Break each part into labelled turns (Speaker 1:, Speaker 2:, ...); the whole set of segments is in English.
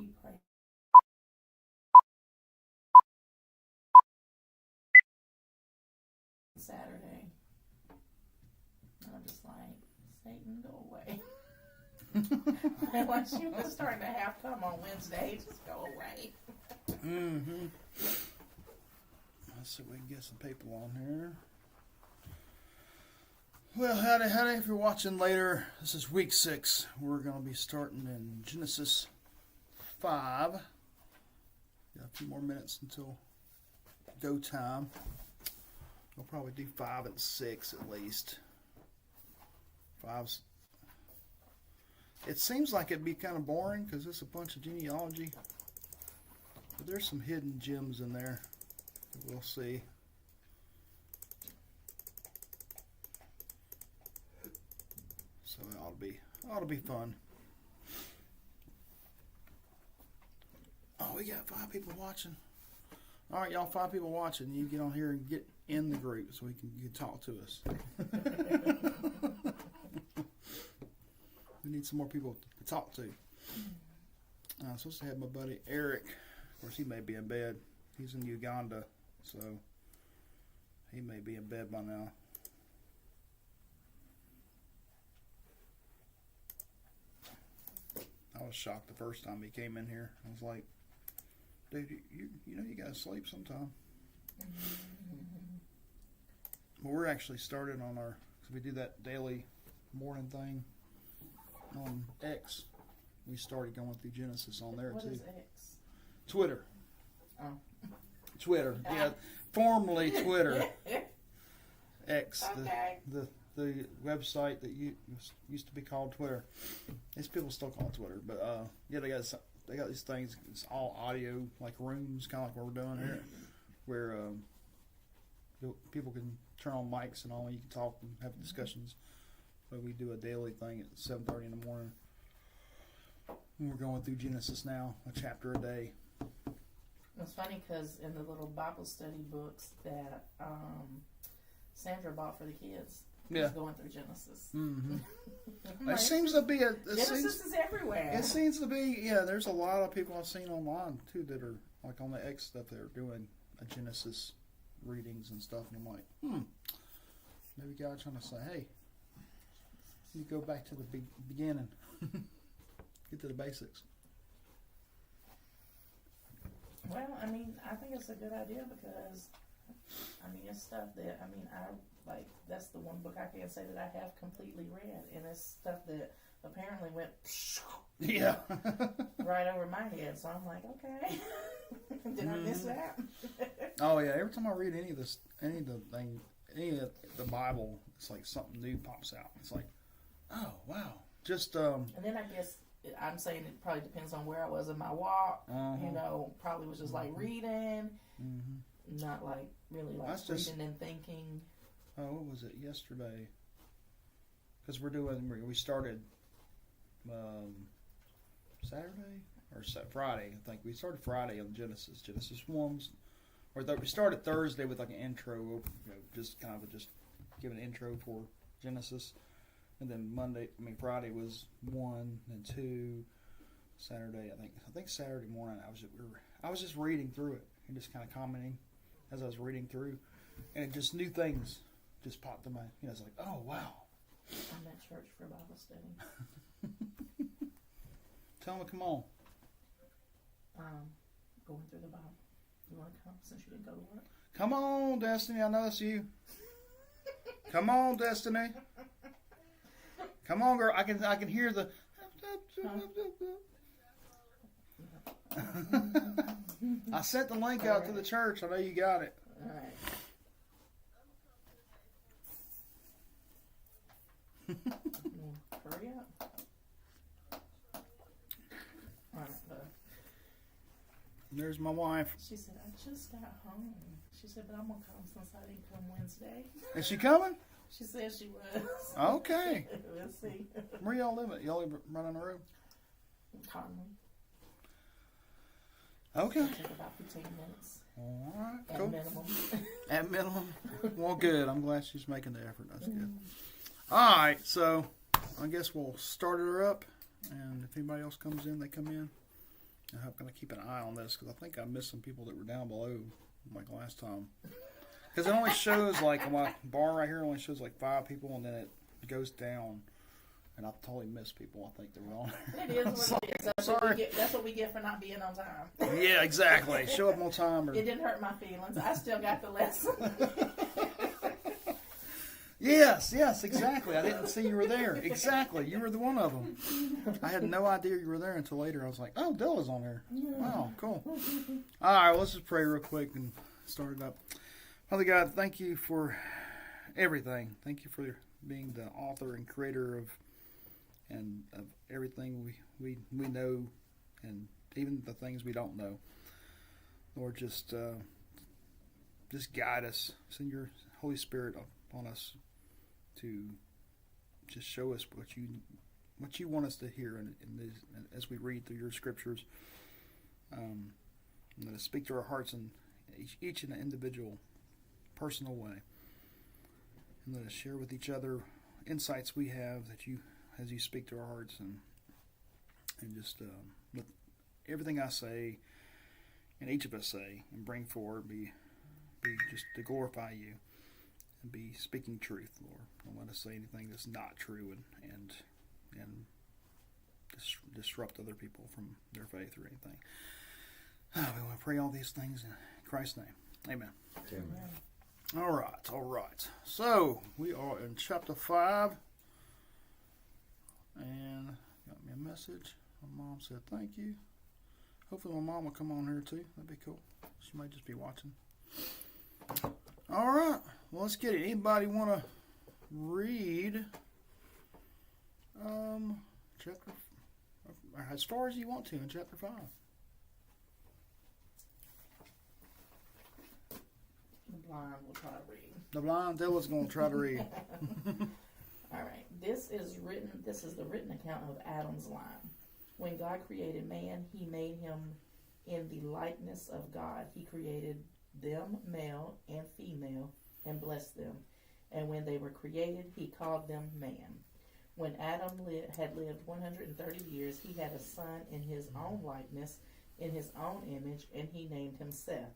Speaker 1: you pray Saturday. And I'm just like, Satan, go away. And once you was starting to have come on Wednesday, just go away.
Speaker 2: Mm-hmm. Let's see if we can get some people on here. Well, howdy. If you're watching later, this is week 6. We're going to be starting in Genesis 5. Got a few more minutes until go time. We'll probably do 5 and 6 at least. 5's. It seems like it'd be kind of boring because it's a bunch of genealogy. But there's some hidden gems in there. We'll see. So it ought to be fun. Oh, we got 5 people watching. All right, y'all, 5 people watching. You get on here and get in the group so you can talk to us. We need some more people to talk to. I'm supposed to have my buddy Eric. Of course, he may be in bed. He's in Uganda, so he may be in bed by now. I was shocked the first time he came in here. I was like, dude, you know you gotta sleep sometime. Well, we're actually started on our, because we do that daily morning thing on X. We started going through Genesis on there
Speaker 1: What
Speaker 2: too.
Speaker 1: is X?
Speaker 2: Twitter.
Speaker 1: Oh.
Speaker 2: Twitter. Yeah, formerly Twitter. X.
Speaker 1: Okay.
Speaker 2: The website that used to be called Twitter. These people still call it Twitter, but yeah, they got these things. It's all audio, like rooms, kind of like what we're doing here, where people can turn on mics and all, and you can talk and have discussions. But we do a daily thing at 7:30 in the morning. And we're going through Genesis now, a chapter a day.
Speaker 1: It's funny because in the little Bible study books that Sandra bought for the kids,
Speaker 2: Yeah,
Speaker 1: going through Genesis.
Speaker 2: Mm-hmm.
Speaker 1: Like,
Speaker 2: It seems to be
Speaker 1: Genesis is everywhere.
Speaker 2: It seems to be, yeah. There's a lot of people I've seen online too that are like on the X stuff. They're doing a Genesis readings and stuff, and I'm like, maybe God's trying to say, hey, you go back to the beginning, get to the basics.
Speaker 1: Well, I mean, I think it's a good idea because, I mean, it's stuff that, I mean, that's the one book I can say that I have completely read, and it's stuff that apparently went
Speaker 2: Yeah.
Speaker 1: right over my head, so I'm like, okay, did I miss that?
Speaker 2: Oh yeah, every time I read any of the Bible, it's like something new pops out. It's like, oh wow, just
Speaker 1: And then I guess I'm saying it probably depends on where I was in my walk. You know, probably was just like reading, not like really like
Speaker 2: That's
Speaker 1: reading
Speaker 2: just,
Speaker 1: and thinking.
Speaker 2: Oh, what was it yesterday? Because we started Saturday or Friday. I think we started Friday on Genesis 1. Or we started Thursday with like an intro, just kind of just give an intro for Genesis. And then Friday was 1 and 2. Saturday, I think Saturday morning, I was just reading through it and just kind of commenting as I was reading through, and it just new things just popped in my. It's like, oh wow.
Speaker 1: I'm at church for Bible study.
Speaker 2: Tell me, come on.
Speaker 1: Going through the Bible. You want to come since you didn't go to work?
Speaker 2: Come on, Destiny. I know it's you. Come on, Destiny. Come on, girl. I can hear the. I sent the link out to the church. I know you got it.
Speaker 1: All right. Hurry up. All right,
Speaker 2: There's my wife.
Speaker 1: she said, I just got home. She said, but I'm going to come since I didn't come Wednesday.
Speaker 2: Is she coming?
Speaker 1: She said she was.
Speaker 2: Okay.
Speaker 1: We'll see.
Speaker 2: Where y'all live at? Y'all live right on the road?
Speaker 1: Conley.
Speaker 2: Okay.
Speaker 1: It'll take about 15 minutes.
Speaker 2: All right.
Speaker 1: At
Speaker 2: Cool.
Speaker 1: minimum.
Speaker 2: At minimum. Well, good. I'm glad she's making the effort. That's good. All right. So I guess we'll start her up. And if anybody else comes in, they come in. I'm going to keep an eye on this because I think I missed some people that were down below like last time. Because it only shows like on my bar right here, it only shows like 5 people, and then it goes down. And I totally missed people. I think they were on there.
Speaker 1: It is what it is. That's what we get for not being on time.
Speaker 2: Yeah, exactly. Show up on time. Or...
Speaker 1: It didn't hurt my feelings. I still got the lesson.
Speaker 2: Yes, exactly. I didn't see you were there. Exactly. You were the one of them. I had no idea you were there until later. I was like, oh, Dilla's on there. Wow, cool. All right, let's just pray real quick and start it up. Father God, thank you for everything. Thank you for being the author and creator of everything we know, and even the things we don't know. Lord, just guide us. Send your Holy Spirit upon us to just show us what you want us to hear as we read through your scriptures. And let us speak to our hearts in each in an individual, personal way. And let us share with each other insights we have as you speak to our hearts, and just let everything I say and each of us say and bring forward be just to glorify you and be speaking truth, Lord. Don't let us say anything that's not true and disrupt other people from their faith or anything. We want to pray all these things in Christ's name. Amen. All right. So we are in chapter 5. And got me a message. My mom said thank you. Hopefully my mom will come on here too. That'd be cool. She might just be watching. All right. Well, let's get it. Anybody want to read chapter, as far as you want to, in chapter 5?
Speaker 1: The blind will try to read.
Speaker 2: The blind Dilla's going to try to read.
Speaker 1: All right. This is the written account of Adam's line. When God created man, he made him in the likeness of God. He created them, male and female, and blessed them. And when they were created, he called them man. When Adam had lived 130 years, he had a son in his own likeness, in his own image, and he named him Seth.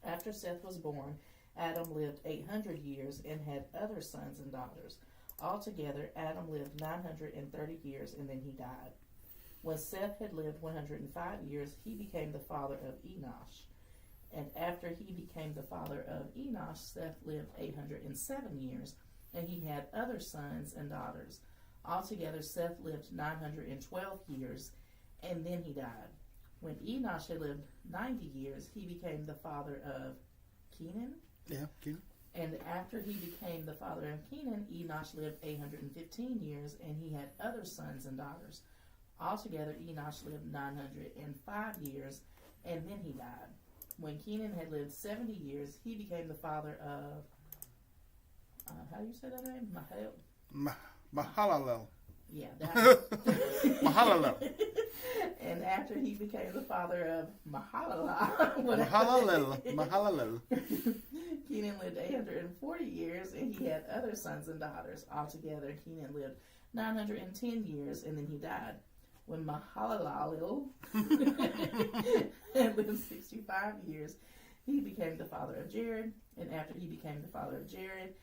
Speaker 1: After Seth was born, Adam lived 800 years and had other sons and daughters. Altogether, Adam lived 930 years, and then he died. When Seth had lived 105 years, he became the father of Enosh. And after he became the father of Enosh, Seth lived 807 years, and he had other sons and daughters. Altogether, Seth lived 912 years, and then he died. When Enosh had lived 90 years, he became the father of Kenan.
Speaker 2: Yeah, Kenan.
Speaker 1: And after he became the father of Kenan, Enosh lived 815 years, and he had other sons and daughters. Altogether, Enosh lived 905 years, and then he died. When Kenan had lived 70 years, he became the father of, how do you say that name?
Speaker 2: Mahalalel.
Speaker 1: Yeah, that.
Speaker 2: Mahalalel.
Speaker 1: And after he became the father of Mahalalel.
Speaker 2: Mahalalel.
Speaker 1: Kenan lived 840 years, and he had other sons and daughters. Altogether, Kenan lived 910 years, and then he died. When Mahalalel had lived 65 years, he became the father of Jared. And after he became the father of Jared,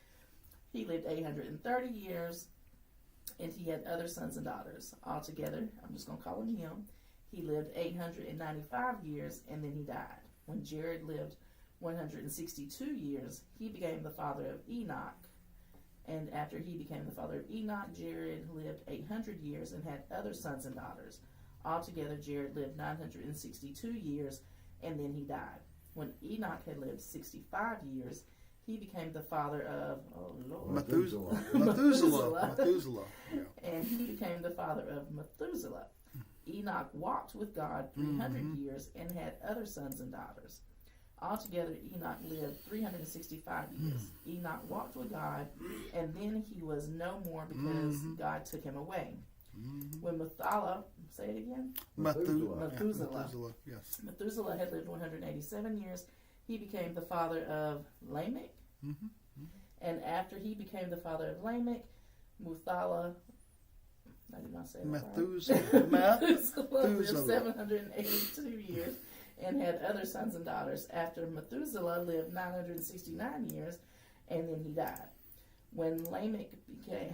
Speaker 1: he lived 830 years, and he had other sons and daughters. Altogether, I'm just going to call him, he lived 895 years, and then he died. When Jared lived 162 years, he became the father of Enoch. And after he became the father of Enoch, Jared lived 800 years and had other sons and daughters. Altogether, Jared lived 962 years, and then he died. When Enoch had lived 65 years, he became the father of,
Speaker 2: Methuselah. Yeah.
Speaker 1: And he became the father of Methuselah. Enoch walked with God 300 years and had other sons and daughters. Altogether, Enoch lived 365 years. Enoch walked with God, and then he was no more because God took him away. When Methuselah, say it again?
Speaker 2: Methuselah. Yes.
Speaker 1: Methuselah had lived 187 years. He became the father of Lamech. And after he became the father of Lamech, I did not say that right.
Speaker 2: Methuselah
Speaker 1: lived 782 years and had other sons and daughters. After Methuselah lived 969 years, and then he died. When Lamech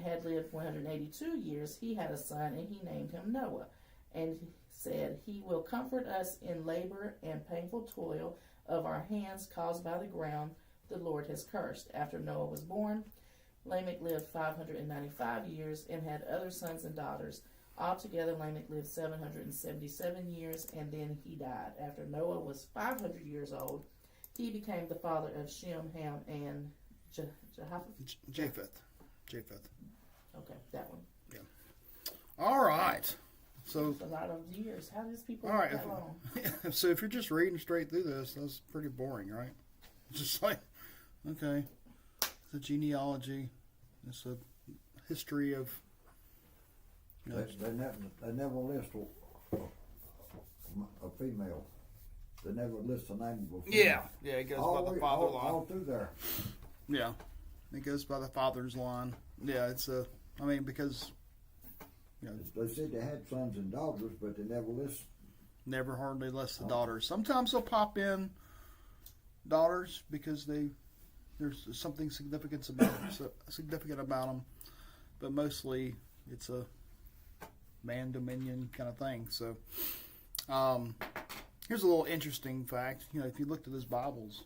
Speaker 1: had lived 182 years, he had a son, and he named him Noah, and said, "He will comfort us in labor and painful toil of our hands caused by the ground the Lord has cursed." After Noah was born, Lamech lived 595 years and had other sons and daughters. Altogether, Lamech lived 777 years, and then he died. After Noah was 500 years old, he became the father of Shem, Ham, and
Speaker 2: Japheth.
Speaker 1: Okay, that one.
Speaker 2: Yeah. All right. So
Speaker 1: a lot of years. How does people
Speaker 2: all right,
Speaker 1: that long?
Speaker 2: So if you're just reading straight through this, that's pretty boring, right? Just like, okay, the genealogy, it's a history of. You know,
Speaker 3: they never list a female. They never list the name of a female.
Speaker 2: Yeah, it goes by the father line.
Speaker 3: All through there.
Speaker 2: Yeah, it goes by the father's line. Yeah, it's because. You know,
Speaker 3: they said they had sons and daughters, but they never list.
Speaker 2: Never hardly list the daughters. Sometimes they'll pop in daughters because there's something significant about them, but mostly it's a man dominion kind of thing. So here's a little interesting fact. You know, if you looked at those Bibles,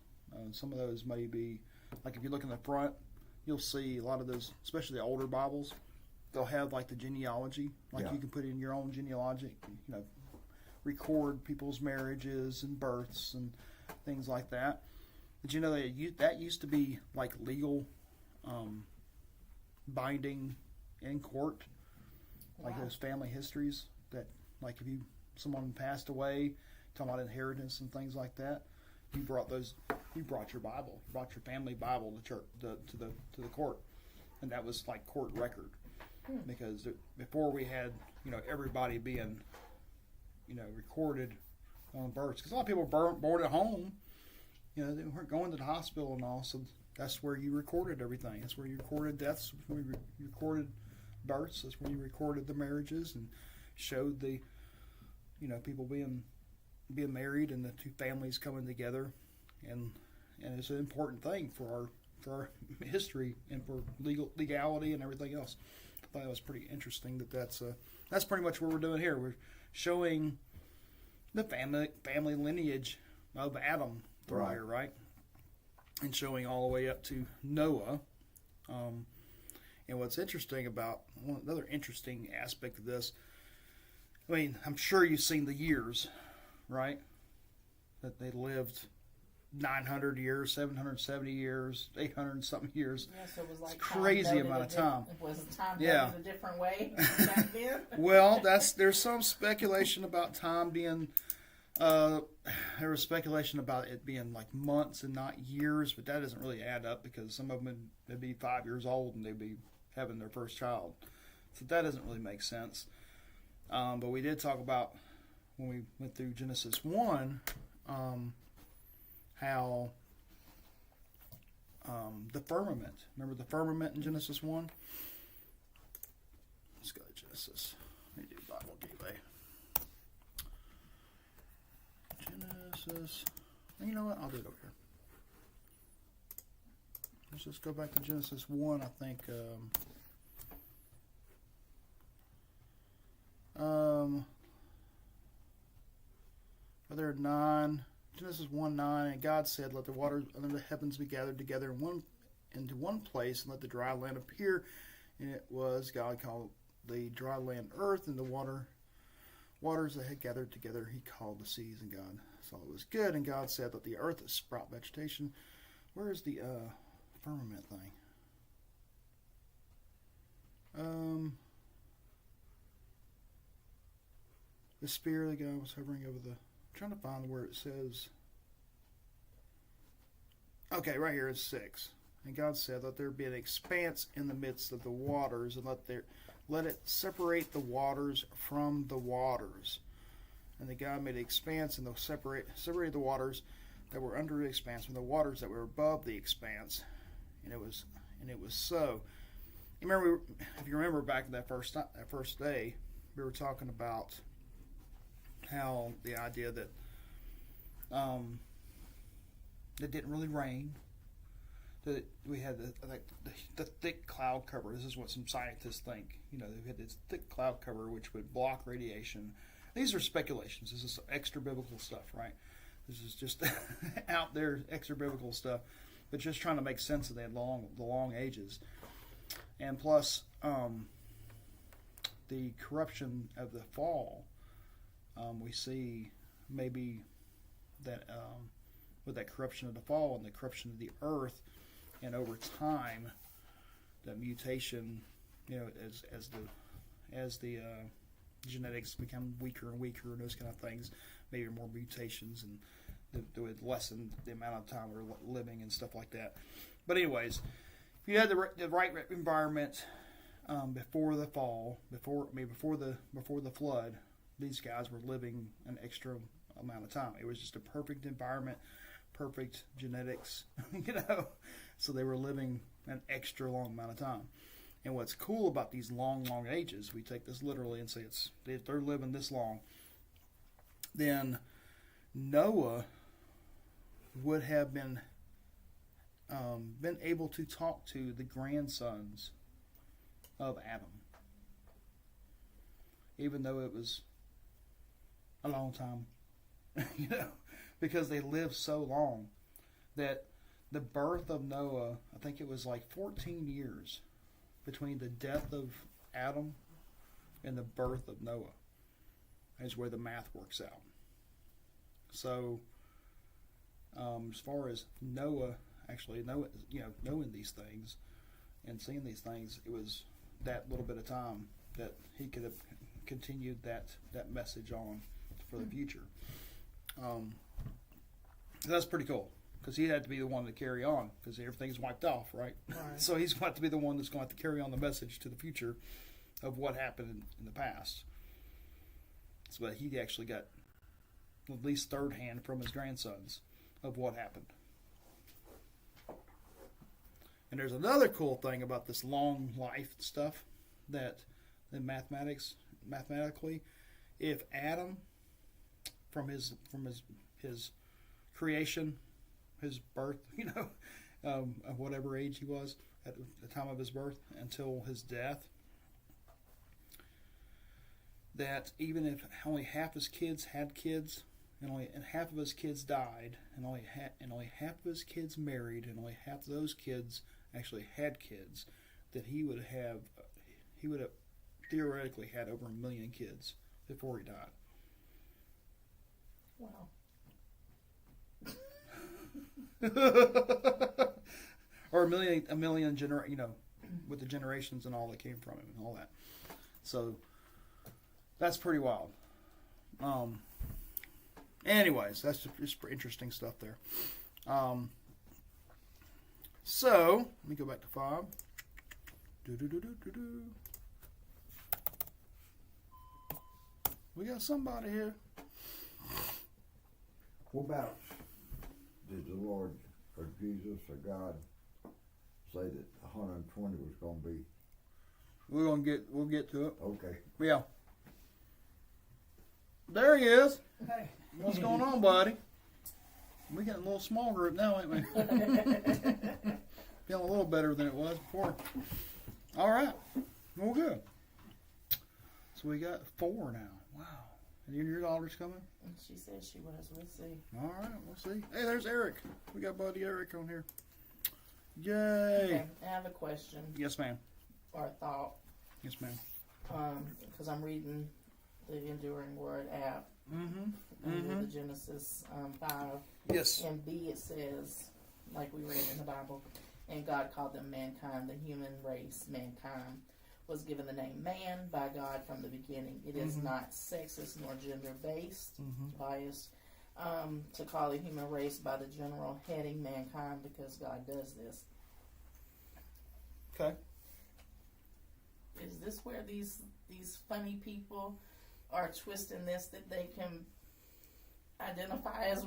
Speaker 2: some of those may be like if you look in the front, you'll see a lot of those, especially the older Bibles. They'll have like the genealogy, like you can put in your own genealogy, you know, record people's marriages and births and things like that. Did you know that used to be like legal binding in court, like those family histories that, like if someone passed away, talking about inheritance and things like that, you brought your Bible, you brought your family Bible to church, to the court, and that was like court record. Because before we had, you know, everybody being, you know, recorded on births. Because a lot of people were born at home. You know, they weren't going to the hospital and all. So that's where you recorded everything. That's where you recorded deaths. That's where you recorded births. That's where you recorded the marriages and showed the, you know, people being married and the two families coming together. And it's an important thing for our history and for legality and everything else. I thought it was pretty interesting that's pretty much what we're doing here. We're showing the family lineage of Adam through here, right? And showing all the way up to Noah. And what's interesting about another interesting aspect of this, I mean, I'm sure you've seen the years, right? That they lived 900 years, 770 years, 800 something years.
Speaker 1: Yeah, so it was like
Speaker 2: it's crazy amount of time.
Speaker 1: Was time noted a different way back then?
Speaker 2: Well, there's some speculation about time being. There was speculation about it being like months and not years, but that doesn't really add up because some of them would be 5 years old and they'd be having their first child, so that doesn't really make sense. But we did talk about when we went through Genesis 1. How the firmament. Remember the firmament in Genesis 1? Let's go to Genesis. Let me do Bible Gateway. Genesis. You know what? I'll do it over here. Let's just go back to Genesis 1, I think. Are there 9? Genesis 1:9, and God said, "Let the waters under the heavens be gathered together into one place, and let the dry land appear." And it was, God called the dry land earth, and the waters that had gathered together he called the seas. And God saw it was good. And God said, "Let the earth sprout vegetation." Where is the firmament thing? The spear of God was hovering over the. Trying to find where it says. Okay, right here is 6. And God said, "Let there be an expanse in the midst of the waters, and let it separate the waters from the waters." And the God made an expanse and separated the waters that were under the expanse from the waters that were above the expanse. And it was so. if you remember back that first day, we were talking about how the idea that it didn't really rain, that we had the thick cloud cover. This is what some scientists think. We had this thick cloud cover which would block radiation. These are speculations. This is extra biblical stuff, right? This is just out there extra biblical stuff, but just trying to make sense of the long ages. And plus, the corruption of the fall, we see maybe that with that corruption of the fall and the corruption of the earth, and over time, that mutation, as the genetics become weaker and weaker and those kind of things, maybe more mutations, and that would lessen the amount of time we're living and stuff like that. But anyways, if you had the right environment before the fall, before the flood, these guys were living an extra amount of time. It was just a perfect environment, perfect genetics, so they were living an extra long amount of time. And what's cool about these long ages, we take this literally and say if they're living this long, then Noah would have been able to talk to the grandsons of Adam, even though it was a long time, because they lived so long that the birth of Noah, I think it was like 14 years between the death of Adam and the birth of Noah, is where the math works out. So, as far as Noah, knowing these things and seeing these things, it was that little bit of time that he could have continued that message on for the future. That's pretty cool, because he had to be the one to carry on, because everything's wiped off, right? So he's going to be the one that's going to have to carry on the message to the future of what happened in the past. So he actually got at least third hand from his grandsons of what happened. And there's another cool thing about this long life stuff, that in mathematically, if Adam, from his creation, his birth, of whatever age he was at the time of his birth until his death, that even if only half his kids had kids, and half of his kids died, and only half of his kids married, and only half of those kids actually had kids, that he would have theoretically had over 1 million kids before he died.
Speaker 1: Wow.
Speaker 2: Or a million with the generations and all that came from him and all that. So that's pretty wild. Anyways, that's just interesting stuff there. So let me go back to 5. We got somebody here.
Speaker 3: What about, did the Lord or Jesus or God say that 120 was going to be?
Speaker 2: We'll get to it.
Speaker 3: Okay.
Speaker 2: Yeah. There he is.
Speaker 1: Hey.
Speaker 2: What's going on, buddy? We got a little small group now, ain't we? Feeling a little better than it was before. All right. Well, good. So we got 4 now. Wow. And your daughter's coming?
Speaker 1: She said she was. We'll see.
Speaker 2: All right. We'll see. Hey, there's Eric. We got buddy Eric on here. Yay.
Speaker 1: Okay, I have a question.
Speaker 2: Yes, ma'am.
Speaker 1: Or a thought.
Speaker 2: Yes, ma'am.
Speaker 1: Because I'm reading the Enduring Word app. Under the Genesis 5.
Speaker 2: Yes.
Speaker 1: And B, it says, like we read in the Bible, and God called them mankind, the human race, mankind, was given the name man by God from the beginning. It is not sexist nor gender-based, biased, to call the human race by the general heading mankind, because God does this.
Speaker 2: Okay.
Speaker 1: Is this where these funny people are twisting this, that they can identify as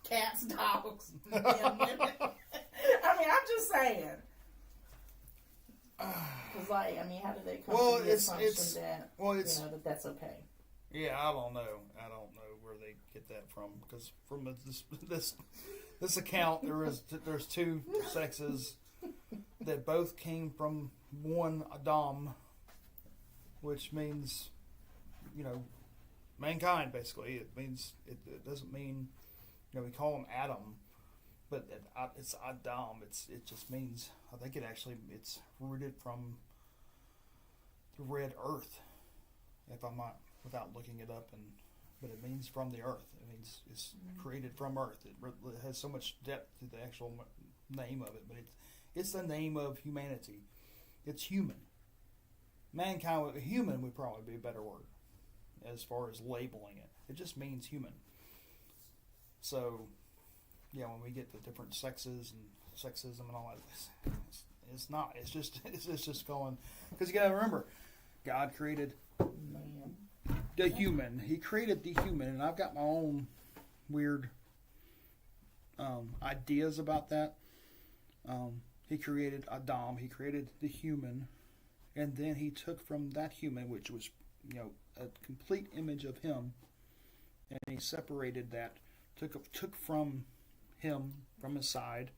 Speaker 1: cats, dogs, and women? I mean, I'm just saying. Because, like, I mean, how did they come
Speaker 2: Well,
Speaker 1: to the assumption that, that's okay?
Speaker 2: Yeah, I don't know. I don't know where they get that from. Because from this account, there's two sexes that both came from one Adam, which means, mankind, basically. It means, it doesn't mean, we call him Adam, but it's Adam. It just means, I think it's rooted from the red earth, if I'm not, without looking it up, but it means from the earth. It means it's created from earth. It has so much depth to the actual name of it, but it's the name of humanity. It's human. Mankind, human would probably be a better word as far as labeling it. It just means human. So, yeah, when we get the different sexes and sexism and all that, it's not. It's just going, because you got to remember, God created the human. He created the human, and I've got my own weird ideas about that. He created Adam. He created the human, and then he took from that human, which was, a complete image of him, and he separated that, took from him, from his side,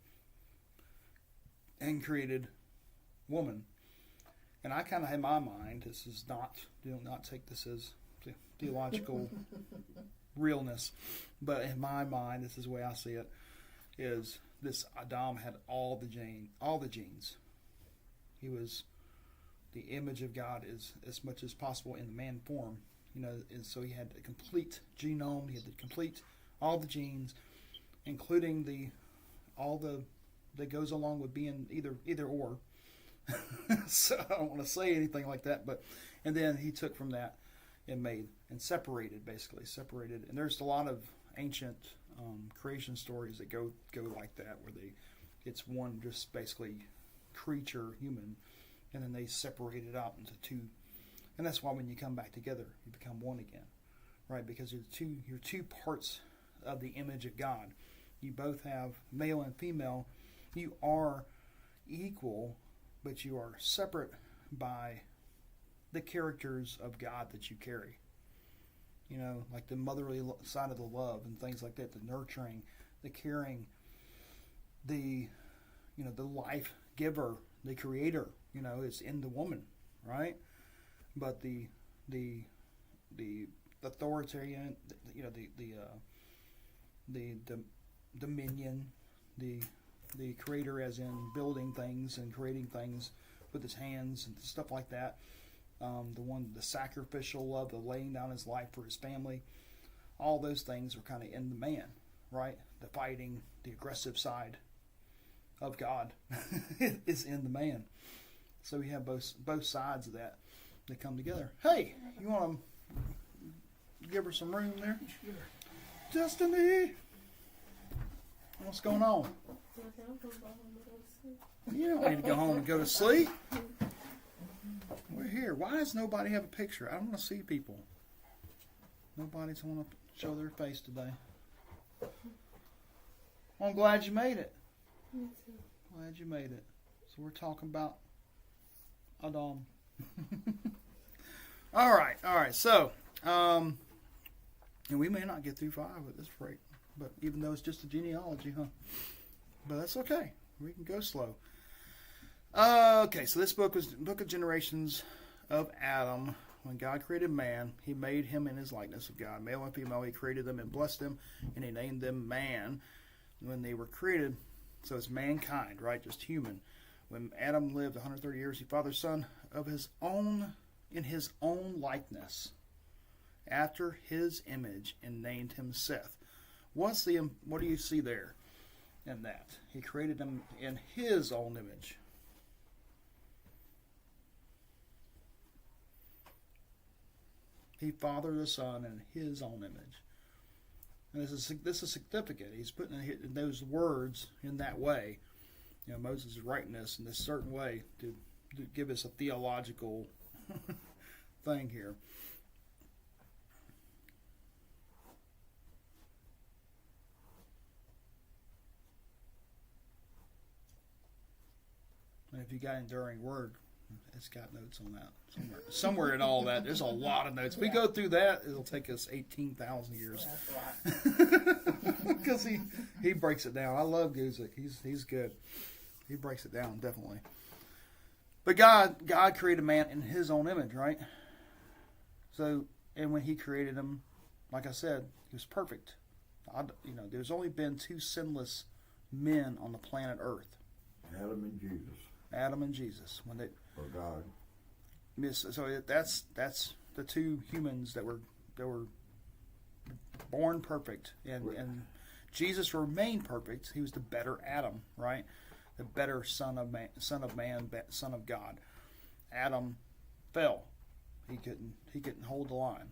Speaker 2: and created woman. And I kind of, in my mind, this is not, do not take this as theological realness, but in my mind, this is the way I see it, is this Adam had all the genes. He was the image of God as much as possible in the man form, and so he had a complete genome. He had all the genes, including all that goes along with being either or. So I don't want to say anything like that, and then he took from that and made and separated, and there's a lot of ancient creation stories that go like that, where it's one just basically creature, human, and then they separate it out into two, and that's why when you come back together, you become one again, right? Because you're two parts of the image of God. You both have male and female. You are equal, but you are separate by the characters of God that you carry. Like the motherly side of the love and things like that, the nurturing, the caring, the life giver, the creator, it's in the woman, right? But the authoritarian, the dominion, the creator, as in building things and creating things with his hands and stuff like that. The sacrificial love, the laying down his life for his family, all those things are kind of in the man, right? The fighting, the aggressive side of God is in the man. So we have both sides of that come together. Hey, you want to give her some room there? Destiny! What's going on? You don't need to go home and go to sleep. We're here. Why does nobody have a picture? I want to see people. Nobody's want to show their face today. Well, I'm glad you made it.
Speaker 4: Me too.
Speaker 2: Glad you made it. So we're talking about Adam. All right. So, and we may not get through 5 at this rate, but even though it's just a genealogy, but that's okay. We can go slow. Okay, so this book was the book of generations of Adam. When God created man, he made him in his likeness of God. Male and female, he created them and blessed them, and he named them man. When they were created, so it's mankind, right? Just human. When Adam lived 130 years, he fathered a son of his own, in his own likeness, after his image, and named him Seth. What do you see there in that? He created them in his own image. He fathered the son in his own image. And this is significant. He's putting those words in that way. Moses is writing this in this certain way to give us a theological thing here. And if you got enduring word, It's got notes on that somewhere in all that. There's a lot of notes. We go through that, it'll take us 18,000 years. Because he breaks it down. I love Guzik. He's good. He breaks it down, definitely. But God created man in His own image, right? So, and when He created him, like I said, He was perfect. There's only been 2 sinless men on the planet Earth. Adam and Jesus. When they,
Speaker 3: or God.
Speaker 2: So that's the 2 humans that were born perfect, and Jesus remained perfect. He was the better Adam, right? The better son of man, son of God. Adam fell. He couldn't hold the line.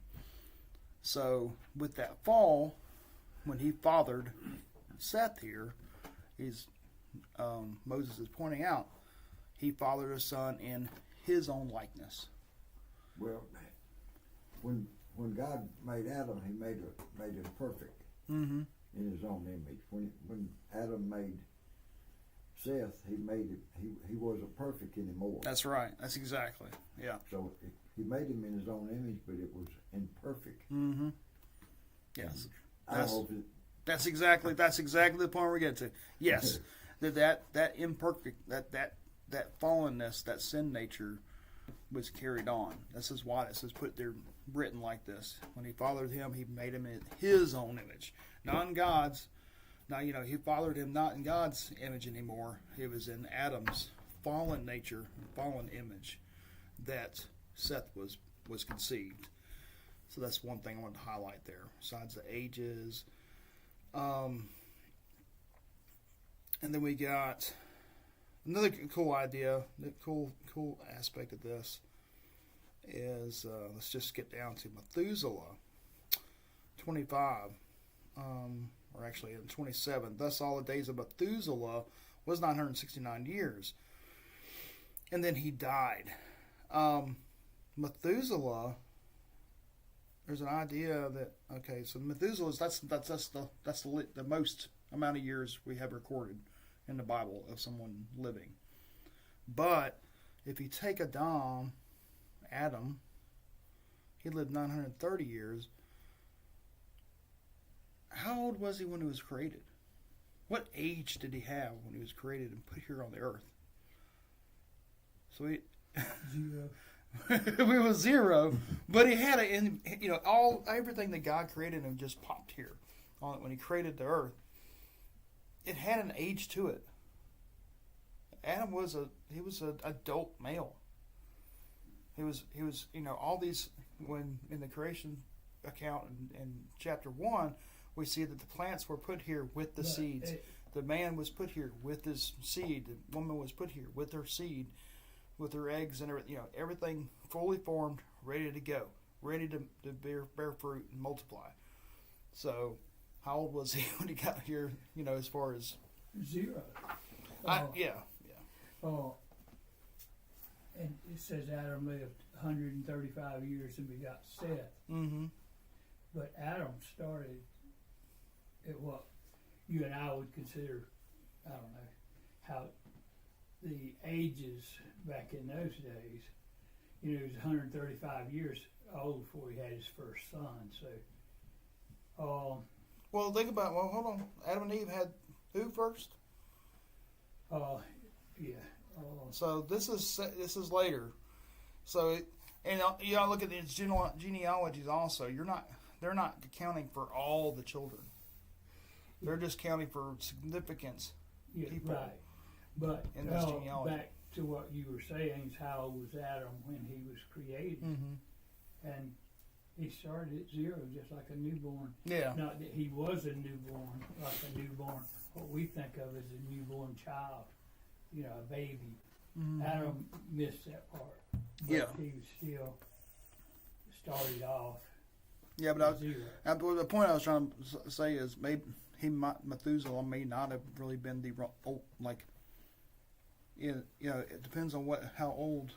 Speaker 2: So with that fall, when he fathered Seth here, Moses is pointing out, he fathered a son in his own likeness.
Speaker 3: Well, when God made Adam, He made him perfect in His own image. When Adam made Seth, he wasn't perfect anymore.
Speaker 2: That's right. That's exactly. Yeah.
Speaker 3: So He made him in His own image, but it was imperfect.
Speaker 2: Mm-hmm. Yes.
Speaker 3: That's
Speaker 2: exactly the point we're getting to. Yes. that imperfect, that fallenness, that sin nature was carried on. This is why this is put there, written like this. When He fathered him, He made him in His own image, not in God's. Now, He fathered him not in God's image anymore. It was in Adam's fallen nature, fallen image, that Seth was conceived. So that's one thing I wanted to highlight there. Besides the ages, and then we got another cool idea. The cool aspect of this is let's just skip down to Methuselah, 25. Or actually in 27, thus all the days of Methuselah was 969 years. And then he died. Methuselah, there's an idea that, okay, so Methuselah, that's the most amount of years we have recorded in the Bible of someone living. But if you take Adam, he lived 930 years. How old was he when he was created? What age did he have when he was created and put here on the earth? So he
Speaker 4: 0.
Speaker 2: We was 0, but he had everything that God created him just popped here on it when He created the earth. It had an age to it. Adam was an adult male. He was all these, when in the creation account in chapter 1. We see that the plants were put here with the seeds. The man was put here with his seed. The woman was put here with her seed, with her eggs and everything. Everything fully formed, ready to go, ready to bear fruit and multiply. So, how old was he when he got here? As far as
Speaker 4: 0.
Speaker 2: Yeah.
Speaker 4: And it says Adam lived 135 years and begot Seth.
Speaker 2: Mm-hmm.
Speaker 4: But Adam started at what you and I would consider, I don't know, how the ages back in those days, he was 135 years old before he had his first son. So,
Speaker 2: well, think about, hold on. Adam and Eve had who first?
Speaker 4: Yeah.
Speaker 2: So this is later. So, and you gotta look at the genealogies also. They're not accounting for all the children. They're just counting for significance.
Speaker 4: Yeah,
Speaker 2: people
Speaker 4: right. But
Speaker 2: in this genealogy.
Speaker 4: Back to what you were saying, is how old was Adam when he was created?
Speaker 2: Mm-hmm.
Speaker 4: And he started at 0, just like a newborn.
Speaker 2: Yeah.
Speaker 4: Not that he was a newborn, like a newborn, what we think of as a newborn child, a baby.
Speaker 2: Mm-hmm.
Speaker 4: Adam missed that part. But
Speaker 2: yeah.
Speaker 4: He was still started off.
Speaker 2: Yeah, but the point I was trying to say is maybe Methuselah may not have really been it depends on how old,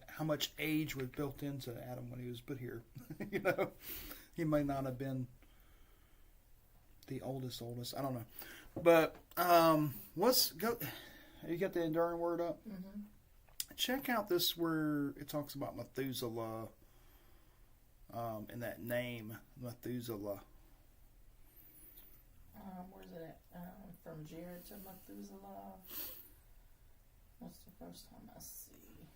Speaker 2: how much age was built into Adam when he was put here. He may not have been the oldest. I don't know, but let's go. You got the enduring word up?
Speaker 1: Mm-hmm.
Speaker 2: check out this where it talks about Methuselah, and that name, Methuselah.
Speaker 1: Where's it at? From Jared to Methuselah. What's the first time I see?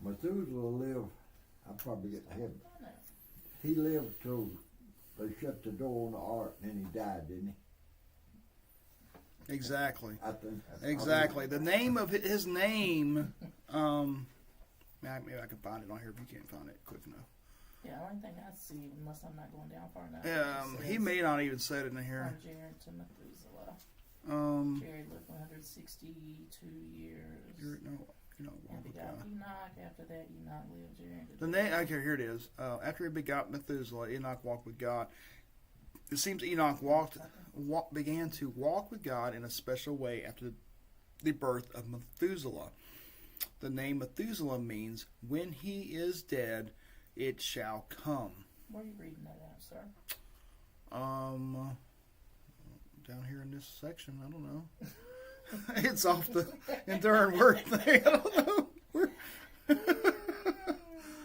Speaker 3: Methuselah lived, I'll probably get to heaven.
Speaker 1: I know.
Speaker 3: He lived till they shut the door on the ark and then he died, didn't
Speaker 2: Exactly.
Speaker 3: he? I think.
Speaker 2: Exactly. The name of his name, maybe I can find it on here if you can't find it quick enough.
Speaker 1: Yeah, the only thing I see, unless I'm not going down far enough.
Speaker 2: He may not even said it in here.
Speaker 1: From Jared to Methuselah. Jared lived 162 years. And begot Enoch. After that, Enoch lived Jared.
Speaker 2: The name. Okay, here it is. After he begot Methuselah, Enoch walked with God. It seems Enoch began to walk with God in a special way after the birth of Methuselah. The name Methuselah means, when he is dead, it shall come.
Speaker 1: Where are you reading that at, sir?
Speaker 2: Down here in this section, I don't know. It's off the enduring word thing. I don't know.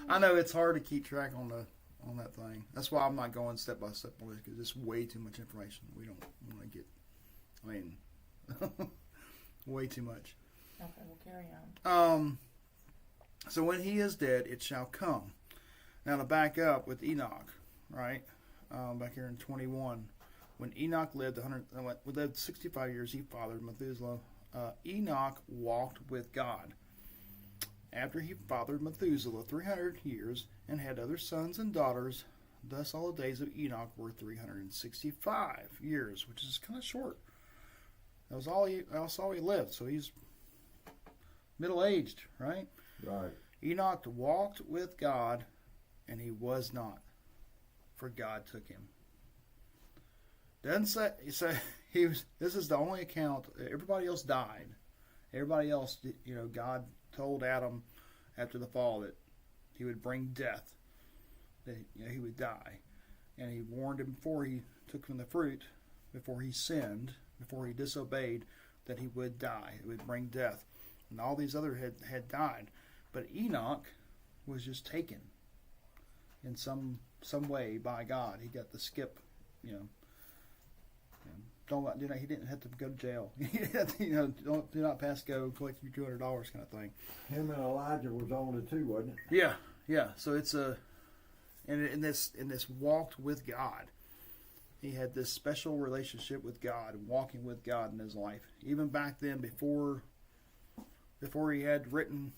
Speaker 2: I know it's hard to keep track on that thing. That's why I'm not going step by step on this, because it's way too much information. We don't want to get. I mean, way too much.
Speaker 1: Okay, we'll carry on.
Speaker 2: So when he is dead, it shall come. Now to back up with Enoch, right? Back here in 21, when Enoch lived 65 years, he fathered Methuselah. Enoch walked with God. After he fathered Methuselah 300 years and had other sons and daughters, thus all the days of Enoch were 365 years, which is kind of short. That's all he lived. So he's middle-aged, right?
Speaker 3: Right.
Speaker 2: Enoch walked with God, and he was not, for God took him. Doesn't say he was. This is the only account. Everybody else died. Everybody else, God told Adam after the fall that he would bring death, that he would die, and he warned him before he took from the fruit, before he sinned, before he disobeyed, that he would die. It would bring death, and all these other had died, but Enoch was just taken in some way by God. He got the skip, he didn't have to go to jail. Do not pass go, collect your $200 kind of thing.
Speaker 3: Him and Elijah was on it too, wasn't it?
Speaker 2: Yeah. So it's in this walked with God. He had this special relationship with God, walking with God in his life. Even back then, before he had written,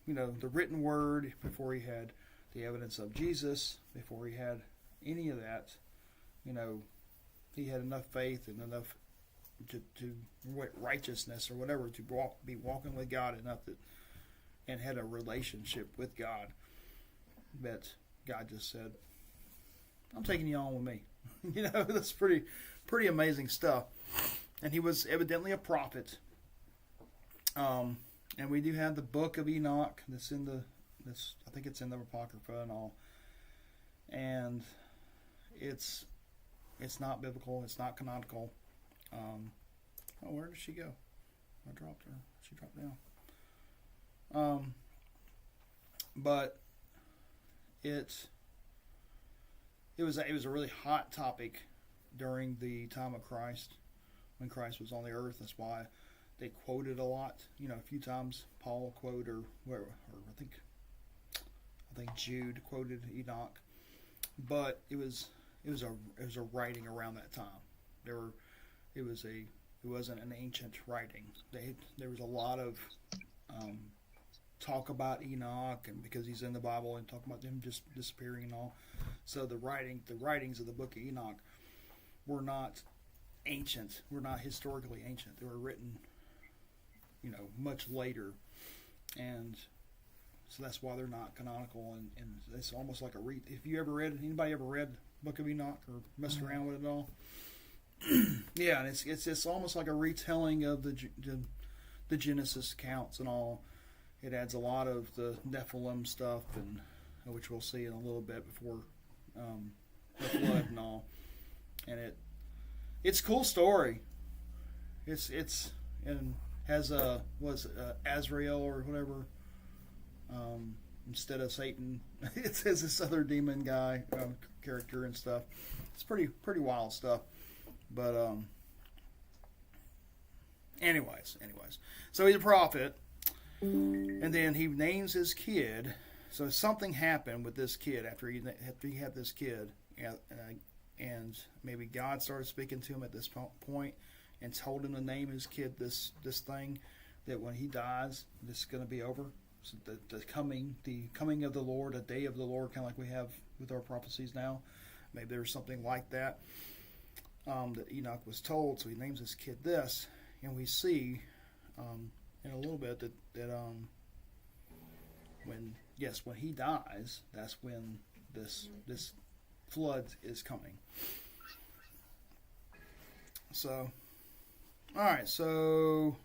Speaker 2: the written word, before he had the evidence of Jesus, before he had any of that, he had enough faith and enough to righteousness or whatever to be walking with God enough and had a relationship with God that God just said, "I'm taking you on with me." That's pretty amazing stuff. And he was evidently a prophet. And we do have the book of Enoch that's I think it's in the Apocrypha and all. And it's not biblical. It's not canonical. Where did she go? I dropped her. She dropped down. But it was a really hot topic during the time of Christ, when Christ was on the earth. That's why they quoted a lot. A few times Paul quoted, or I think Jude quoted Enoch. But it was a writing around that time. It wasn't an ancient writing. There was a lot of talk about Enoch, and because he's in the Bible, and talk about him just disappearing and all. So the writings of the book of Enoch were not ancient. Were not historically ancient. They were written, much later, and so that's why they're not canonical. And it's almost like if you ever read, anybody ever read Book of Enoch or messed around with it at all? Yeah, and it's almost like a retelling of the Genesis accounts and all. It adds a lot of the Nephilim stuff, and which we'll see in a little bit before the flood and all. And it's a cool story. It's and has Azrael or whatever instead of Satan. It says this other demon guy character and stuff. It's pretty wild stuff. But anyways, so he's a prophet, and then he names his kid. So something happened with this kid after he had this kid, and maybe God started speaking to him at this point and told him to name his kid this thing, that when he dies, this is going to be over. So the coming of the Lord, a day of the Lord, kind of like we have with our prophecies now. Maybe there's something like that that Enoch was told. So he names his kid this, and we see in a little bit that when he dies, that's when this flood is coming. So, all right, so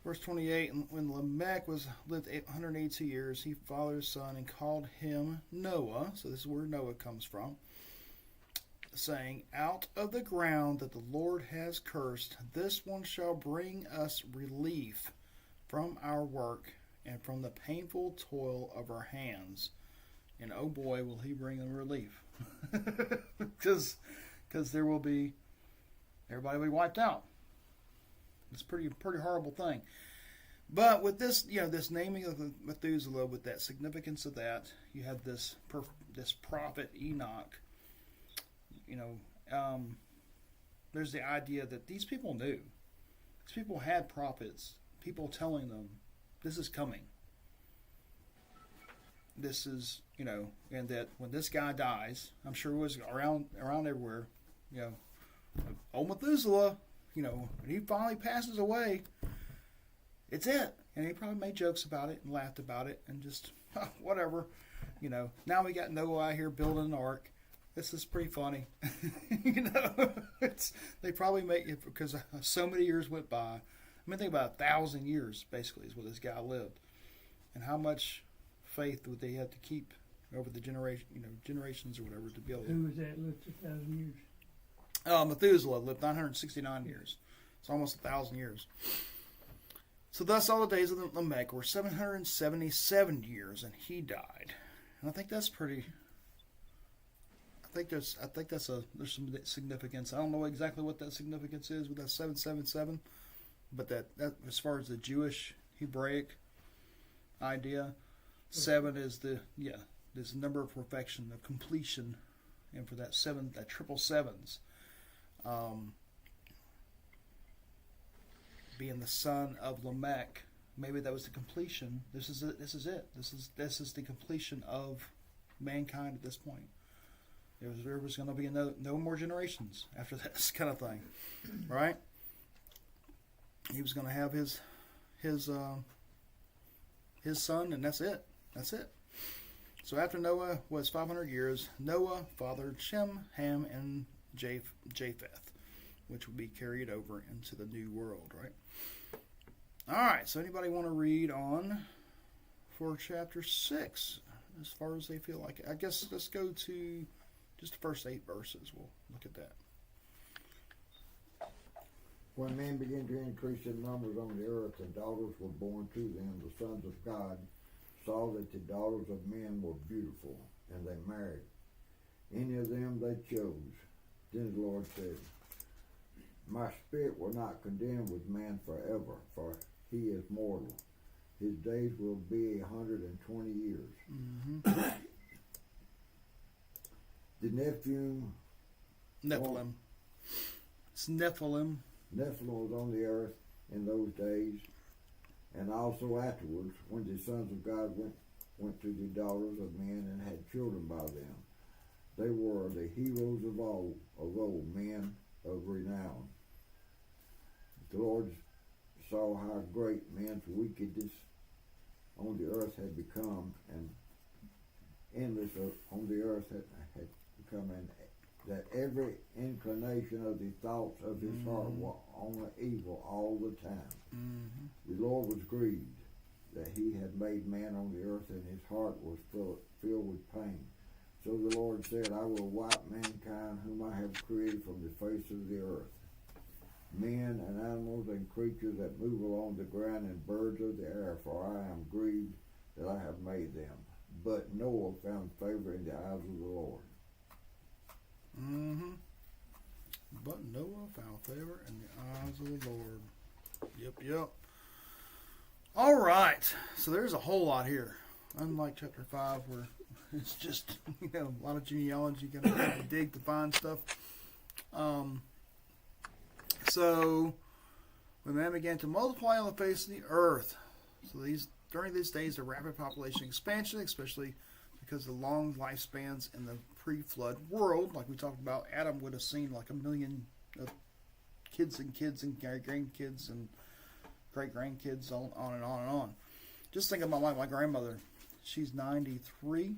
Speaker 2: verse 28, and when Lamech lived 182 years, he fathered his son and called him Noah. So this is where Noah comes from, saying, out of the ground that the Lord has cursed, this one shall bring us relief from our work and from the painful toil of our hands. And oh boy, will he bring them relief. Because everybody will be wiped out. It's a pretty horrible thing. But with this, this naming of Methuselah, with that significance of that, you have this prophet Enoch. There's the idea that these people knew. These people had prophets, people telling them, this is coming. This is, and that when this guy dies, I'm sure it was around everywhere, old Methuselah, when he finally passes away, it's it. And he probably made jokes about it and laughed about it and just, whatever. Now we got Noah out here building an ark. This is pretty funny. They probably make it because so many years went by. I mean, think about 1,000 years, basically, is what this guy lived. And how much faith would they have to keep over the generations or whatever to be able to...
Speaker 4: Who was that lived 1,000 years?
Speaker 2: Methuselah lived 969 years. It's almost 1,000 years. So thus all the days of Lamech were 777 years, and he died. And I think that's pretty... there's some significance. I don't know exactly what that significance is with that 777, but that as far as the Jewish Hebraic idea, 7 is the number of perfection, of completion, and for that 7, that triple sevens, being the son of Lamech, maybe that was the completion. This is it. This is the completion of mankind at this point. There was going to be no more generations after this kind of thing, right? He was going to have his son, and that's it. That's it. So after Noah was 500 years, Noah fathered Shem, Ham, and Japheth, which would be carried over into the new world, right? All right. So anybody want to read on for chapter 6 as far as they feel like it? I guess let's go to just the first 8 verses. We'll look at that.
Speaker 3: When men began to increase in numbers on the earth, and daughters were born to them, the sons of God saw that the daughters of men were beautiful, and they married. Any of them they chose. Then the Lord said, my spirit will not contend with man forever, for he is mortal. His days will be 120 years.
Speaker 2: Mm-hmm.
Speaker 3: The
Speaker 2: Nephilim. It's Nephilim.
Speaker 3: Nephilim was on the earth in those days, and also afterwards, when the sons of God went to the daughters of men and had children by them. They were the heroes of old, men of renown. The Lord saw how great men's wickedness on the earth had become, and endless on the earth had become, and that every inclination of the thoughts of his heart were only evil all the time. Mm-hmm. The Lord was grieved that he had made man on the earth, and his heart was filled with pain. So the Lord said, I will wipe mankind whom I have created from the face of the earth, men and animals and creatures that move along the ground and birds of the air, for I am grieved that I have made them. But Noah found favor in the eyes of the Lord.
Speaker 2: Mm-hmm. But Noah found favor in the eyes of the Lord. Yep. All right. So there's a whole lot here. Unlike chapter 5, where it's just, a lot of genealogy. You gotta have to dig to find stuff. So when man began to multiply on the face of the earth. So during these days of rapid population expansion, especially because of the long lifespans in the pre-flood world, like we talked about, Adam would have seen like 1 million kids and grandkids and great-grandkids, on and on and on. Just think about my grandmother. She's 93,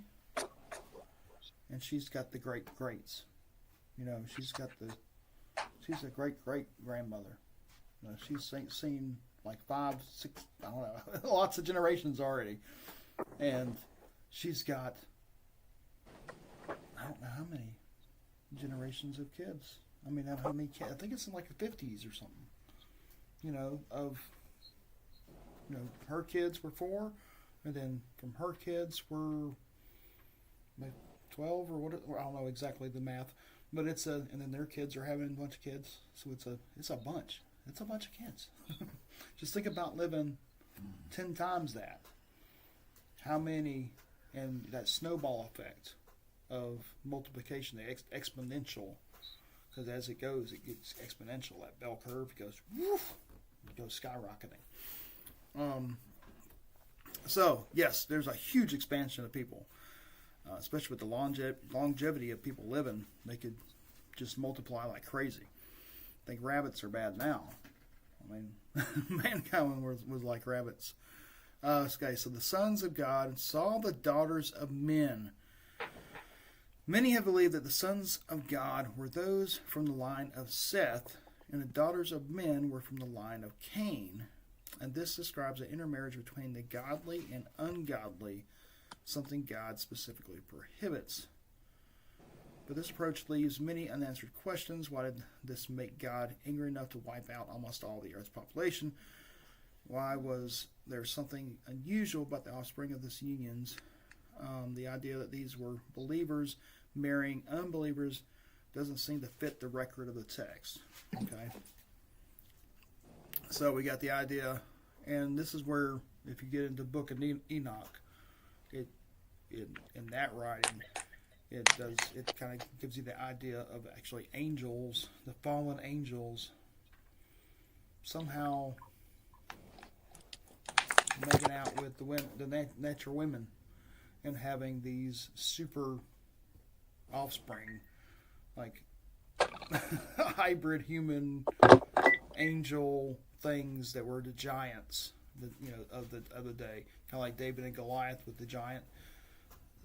Speaker 2: and she's got the greats. She's a great-great-grandmother. She's seen like 5, 6, I don't know, lots of generations already. And she's got, I don't know how many generations of kids. I mean, how many kids? I think it's in like the 50s or something. Her kids were 4, and then from her kids were like 12 or what? I don't know exactly the math, but and then their kids are having a bunch of kids, so it's a bunch. It's a bunch of kids. Just think about living 10 times that. How many, and that snowball effect of multiplication, the exponential, because as it goes, it gets exponential. That bell curve goes, woof, it goes skyrocketing. So, yes, there's a huge expansion of people, especially with the longevity of people living. They could just multiply like crazy. I think rabbits are bad now. I mean, mankind was like rabbits. Okay, so the sons of God saw the daughters of men. Many have believed that the sons of God were those from the line of Seth, and the daughters of men were from the line of Cain. And this describes an intermarriage between the godly and ungodly, something God specifically prohibits. But this approach leaves many unanswered questions. Why did this make God angry enough to wipe out almost all the earth's population? Why was there something unusual about the offspring of this unions? The idea that these were believers marrying unbelievers doesn't seem to fit the record of the text. Okay. So we got the idea, and this is where, if you get into the book of Enoch, in that writing, it kind of gives you the idea of actually angels, the fallen angels, somehow making out with the natural women and having these super offspring, like hybrid human angel things that were the giants, of the day, kind of like David and Goliath with the giant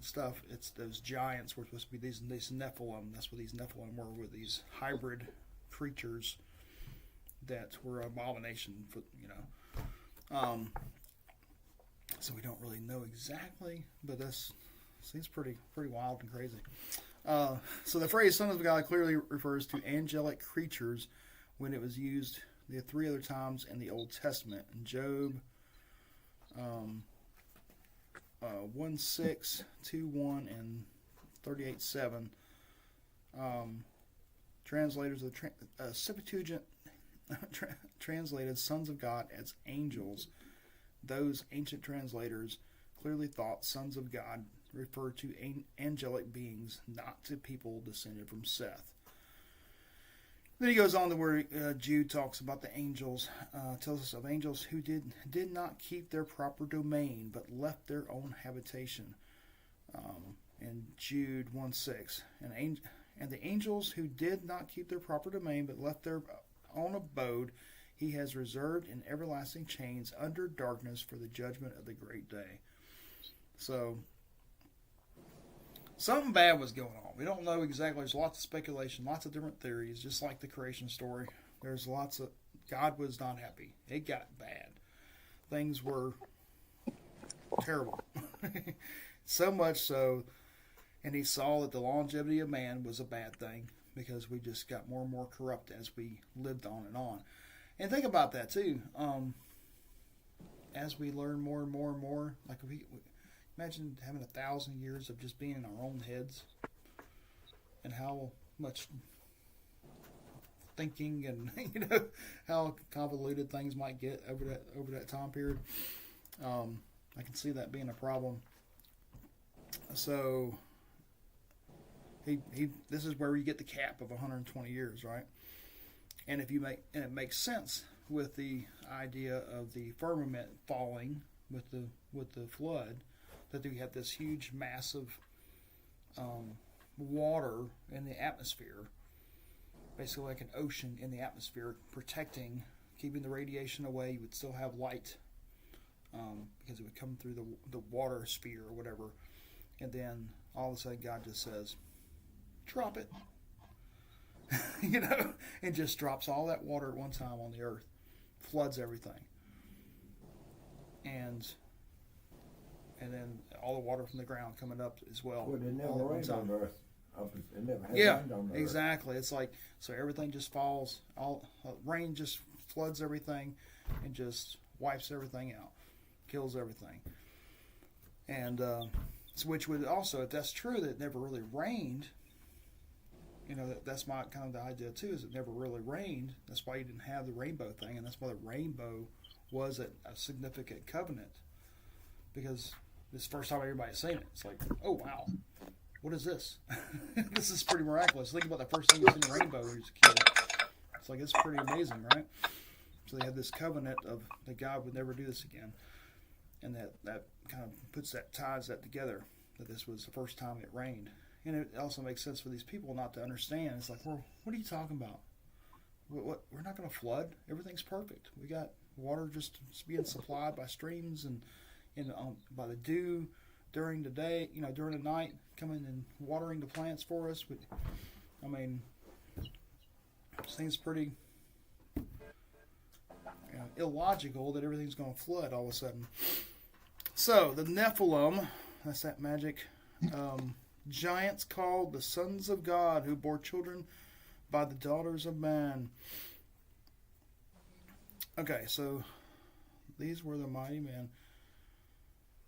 Speaker 2: stuff. It's those giants were supposed to be these Nephilim. That's what these Nephilim were these hybrid creatures that were an abomination for So we don't really know exactly, but this seems pretty wild and crazy. So the phrase "Son of God" clearly refers to angelic creatures when it was used the 3 other times in the Old Testament. In Job 1:6, 2:1, and 38:7. Translators of the Septuagint translated "sons of God" as angels. Those ancient translators clearly thought sons of God referred to angelic beings, not to people descended from Seth. Then he goes on to where Jude talks about the angels, tells us of angels who did not keep their proper domain, but left their own habitation. In Jude 1:6, and the angels who did not keep their proper domain, but left their own abode, he has reserved in everlasting chains under darkness for the judgment of the great day. So, something bad was going on. We don't know exactly. There's lots of speculation, lots of different theories, just like the creation story. There's lots of... God was not happy. It got bad. Things were terrible. So much so, and he saw that the longevity of man was a bad thing. because we just got more and more corrupt as we lived on and on. And think about that too. As we learn more and more and more, like we imagine having 1,000 years of just being in our own heads, and how much thinking and how convoluted things might get over that time period. I can see that being a problem. So this is where you get the cap of 120 years, right? And it makes sense with the idea of the firmament falling with the flood, that we have this huge, massive water in the atmosphere, basically like an ocean in the atmosphere, protecting, keeping the radiation away. You would still have light because it would come through the water sphere or whatever. And then all of a sudden God just says, drop it. And just drops all that water at one time on the earth, floods everything. And then all the water from the ground coming up as well.
Speaker 3: Well, it never rained on Earth. It never had rained on Earth.
Speaker 2: Exactly. It's like, so everything just falls. Rain just floods everything and just wipes everything out, kills everything. And which would also, if that's true, that it never really rained. That's my kind of the idea too. Is it never really rained? That's why you didn't have the rainbow thing, and that's why the rainbow was a significant covenant, because this is the first time everybody's seen it. It's like, oh wow, what is this? This is pretty miraculous. Think about the first thing you see in a rainbow when you're a kid. It's like, it's pretty amazing, right? So they had this covenant of that God would never do this again, and that kind of ties that together. That this was the first time it rained, and it also makes sense for these people not to understand. It's like, well, what are you talking about? What we're not going to flood. Everything's perfect. We got water just being supplied by streams and by the dew during the day, during the night, coming and watering the plants for us. But it seems pretty illogical that everything's going to flood all of a sudden. So the Nephilim, that's that magic giants called the sons of God, who bore children by the daughters of man. Okay, so these were the mighty men.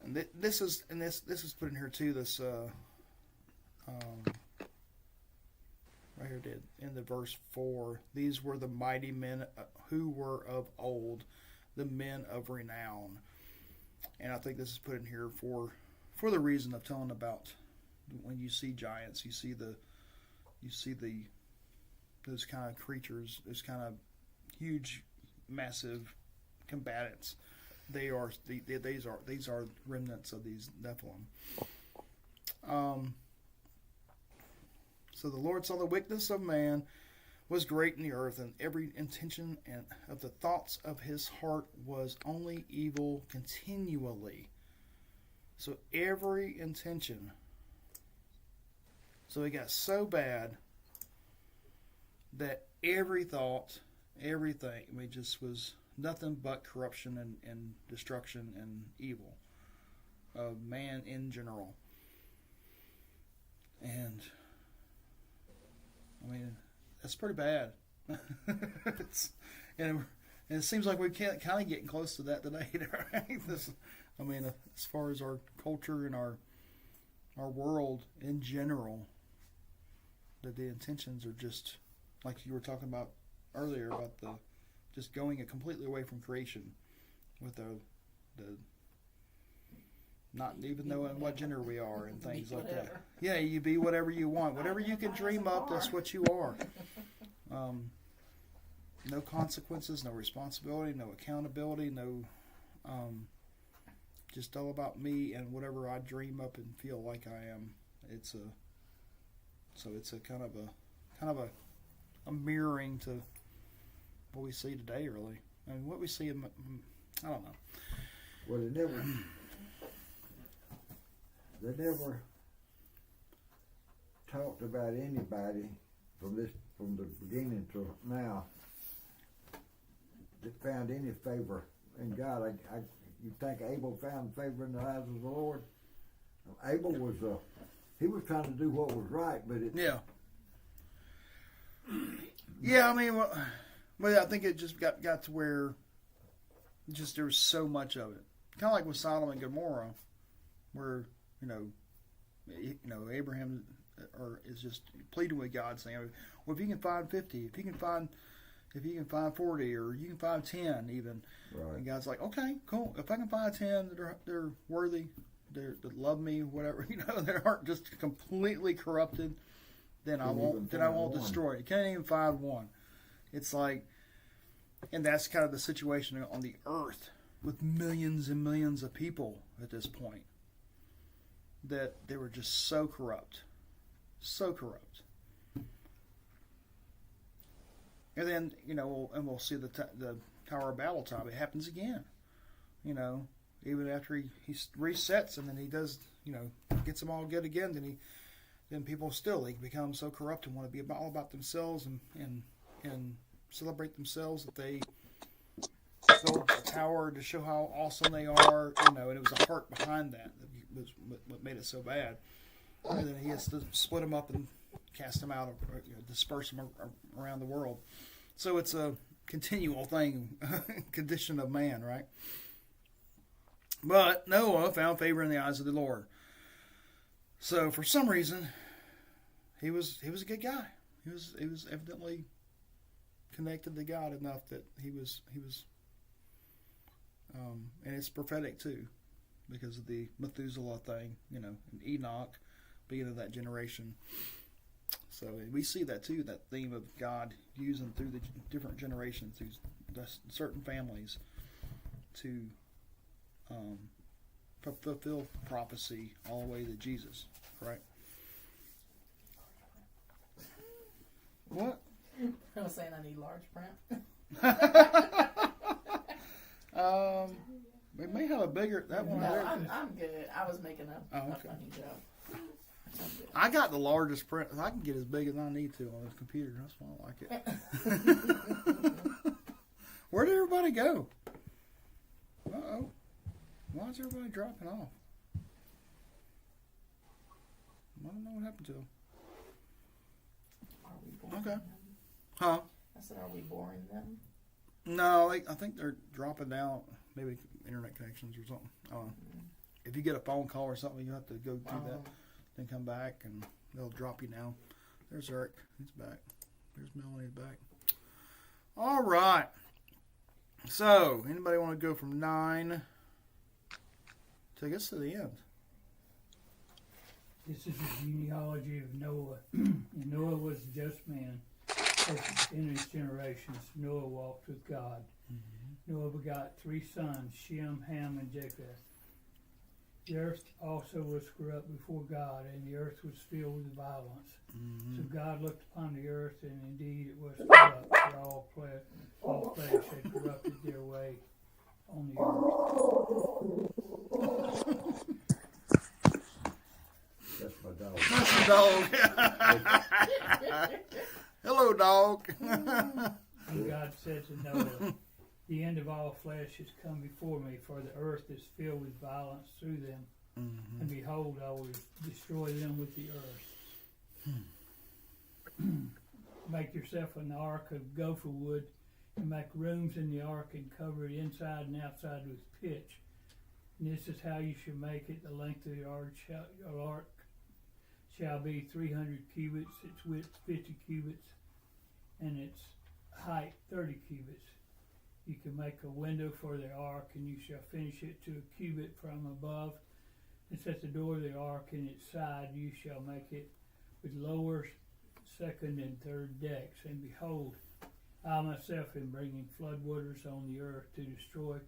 Speaker 2: And this is put in here too. This right here in the verse 4. These were the mighty men who were of old, the men of renown. And I think this is put in here for the reason of telling about when you see giants, you see those kind of creatures, those kind of huge, massive combatants. These are remnants of these Nephilim. So the Lord saw the wickedness of man was great in the earth, and every intention and of the thoughts of his heart was only evil continually. So every intention. So it got so bad that every thought, everything, just was nothing but corruption and destruction and evil of man in general. And that's pretty bad. And it seems like we're kind of getting close to that today, right? As far as our culture and our world in general, that the intentions are just like you were talking about earlier about just going completely away from creation with the not even knowing what gender we are and things like that. Yeah, you be whatever you want. Whatever you can dream up, that's what you are. No consequences, no responsibility, no accountability, no just all about me and whatever I dream up and feel like I am. It's a kind of a mirroring to what we see today, really. What we see in, I don't know.
Speaker 3: Well, they never talked about anybody from the beginning to now that found any favor in God. You think Abel found favor in the eyes of the Lord? Abel was he was trying to do what was right, but
Speaker 2: Yeah, I mean, well, I think it just got to where just there was so much of it. Kind of like with Sodom and Gomorrah, where Abraham is just pleading with God, saying, "Well, if you can find 50, if you can find 40, or you can find 10, even."
Speaker 3: Right.
Speaker 2: And God's like, "Okay, cool. If I can find 10 they're worthy, that love me, whatever, they aren't just completely corrupted, then I won't destroy it. You can't even find one." It's like, and that's kind of the situation on the earth with millions and millions of people at this point, that they were just so corrupt. And then, we'll see the Tower of Babel time. It happens again. Even after he resets, and then he does, gets them all good again, then people still, they become so corrupt and want to be all about themselves and celebrate themselves that they build a tower to show how awesome they are, and it was the heart behind that was what made it so bad. And then he has to split them up and cast them out, or disperse them around the world. So it's a continual thing, condition of man, right? But Noah found favor in the eyes of the Lord. So for some reason, he was a good guy. He was evidently connected to God enough that he was, and it's prophetic too, because of the Methuselah thing, and Enoch being of that generation. So we see that too, that theme of God using through the different generations, through certain families, to fulfill prophecy all the way to Jesus, right? What?
Speaker 1: I was saying I need large print.
Speaker 2: We may have a bigger one.
Speaker 1: No,
Speaker 2: There.
Speaker 1: I'm good. I was making a funny joke.
Speaker 2: I got the largest print. I can get as big as I need to on this computer. That's why I like it. Where did everybody go? Uh-oh. Why is everybody dropping off? I don't know what happened to them.
Speaker 1: Are we boring
Speaker 2: Okay.
Speaker 1: them?
Speaker 2: Huh?
Speaker 1: I said, are we boring them?
Speaker 2: No, I think they're dropping out. Maybe internet connections or something. If you get a phone call or something, you have to go through that, then come back, and they'll drop you now. There's Eric. He's back. There's Melanie back. All right. So, anybody want to go from 9 to, I guess, to the end?
Speaker 4: This is the genealogy of Noah. And Noah was a just man. In his generations, Noah walked with God. Mm-hmm. Noah begot 3 sons, Shem, Ham, and Japheth. The earth also was corrupt before God, and the earth was filled with violence. Mm-hmm. So God looked upon the earth, and indeed it was corrupt, for all flesh had corrupted their way on the earth.
Speaker 3: That's my dog.
Speaker 2: That's the dog. Hello, dog.
Speaker 4: And God said to Noah, "The end of all flesh has come before me, for the earth is filled with violence through them. Mm-hmm. And behold, I will destroy them with the earth. Make yourself an ark of gopher wood, and make rooms in the ark, and cover it inside and outside with pitch. And this is how you shall make it. The length of the ark shall be 300 cubits, its width 50 cubits, and its height 30 cubits. You can make a window for the ark, and you shall finish it to a cubit from above, and set the door of the ark in its side. You shall make it with lower, second, and third decks. And behold, I myself am bringing floodwaters on the earth to destroy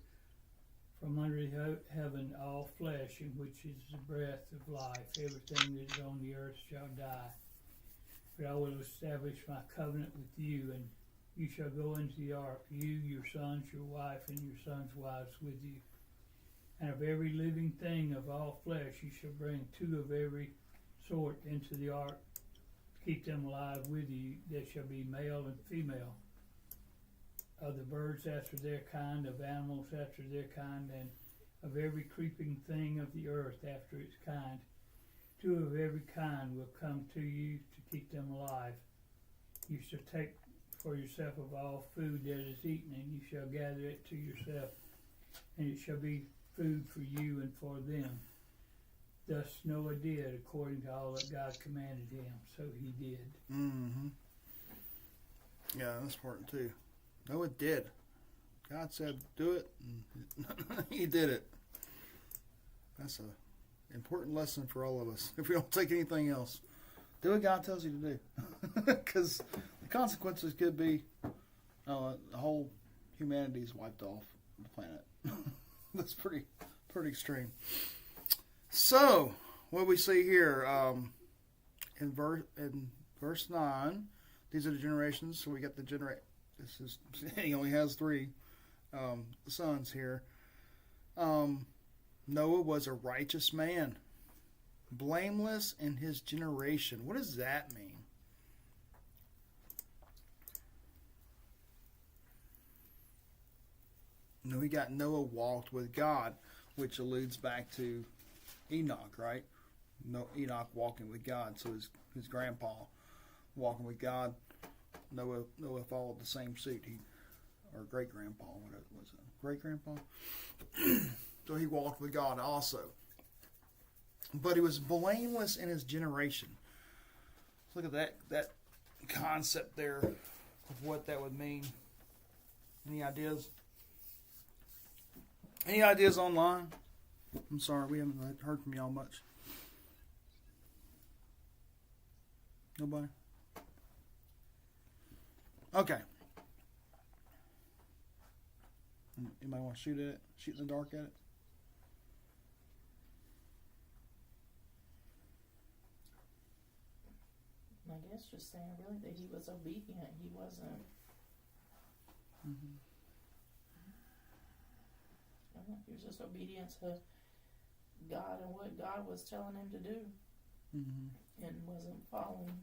Speaker 4: from under heaven all flesh, in which is the breath of life. Everything that is on the earth shall die. But I will establish my covenant with you, and you shall go into the ark, you, your sons, your wife, and your sons' wives with you. And of every living thing of all flesh you shall bring 2 of every sort into the ark. Keep them alive with you. They shall be male and female. Of the birds after their kind, of animals after their kind, and of every creeping thing of the earth after its kind. 2 of every kind will come to you to keep them alive. You shall take for yourself of all food that is eaten, and you shall gather it to yourself, and it shall be food for you and for them. Thus Noah did according to all that God commanded him, so he did.
Speaker 2: Mm-hmm. Yeah, that's important too. Noah did. God said, do it, and he did it. That's an important lesson for all of us. If we don't take anything else, do what God tells you to do. Because the consequences could be the whole humanity is wiped off the planet. That's pretty extreme. So, what we see here in verse 9, these are the generations. So we got the he only has 3 sons here. Noah was a righteous man, blameless in his generation. What does that mean? We got Noah walked with God, which alludes back to Enoch, right? Enoch walking with God. So his grandpa walking with God. Noah followed the same suit. Or great grandpa, what was it? Great grandpa. So he walked with God also. But he was blameless in his generation. Look at that concept there of what that would mean. Any ideas? Any ideas online? I'm sorry, we haven't heard from y'all much. Nobody? Okay. Anybody want to shoot at it? Shoot in the dark at it?
Speaker 1: I guess just saying really that he was obedient. He wasn't.
Speaker 2: Mm-hmm.
Speaker 1: I don't know, he was just obedient to God and what God was telling him to do,
Speaker 2: Mm-hmm.
Speaker 1: and wasn't following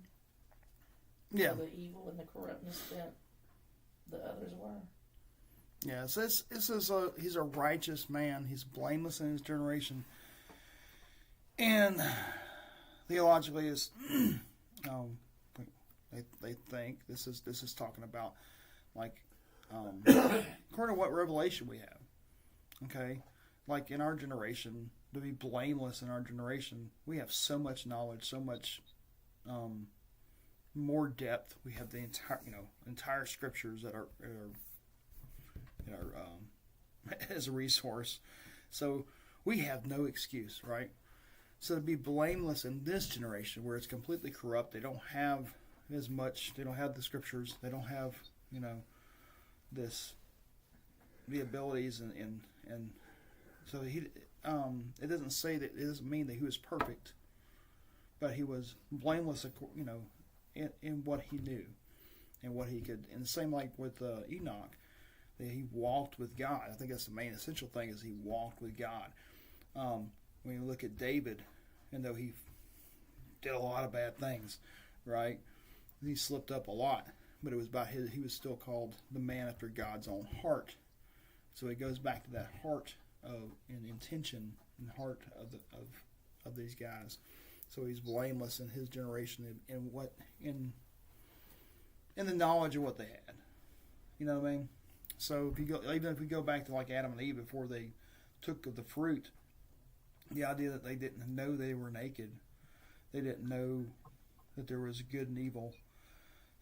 Speaker 2: Yeah.
Speaker 1: the evil and the corruptness that the others were.
Speaker 2: Yeah, so he's a righteous man. He's blameless in his generation. And theologically is they think this is talking about like according to what revelation we have. Okay? Like in our generation, to be blameless in our generation, we have so much knowledge, so much more depth. We have the entire scriptures that are as a resource. So we have no excuse, right? So to be blameless in this generation where it's completely corrupt, they don't have as much, they don't have the scriptures, they don't have, the abilities and so it doesn't say that, it doesn't mean that he was perfect, but he was blameless, in what he knew and what he could, and the same like with Enoch, that he walked with God. I think that's the main essential thing, is he walked with God. When you look at David, and though he did a lot of bad things, right? He slipped up a lot, but it was about he was still called the man after God's own heart. So it goes back to that heart and intention and heart of these guys. So he's blameless in his generation in the knowledge of what they had. You know what I mean? So even if we go back to like Adam and Eve before they took of the fruit, the idea that they didn't know they were naked, they didn't know that there was good and evil,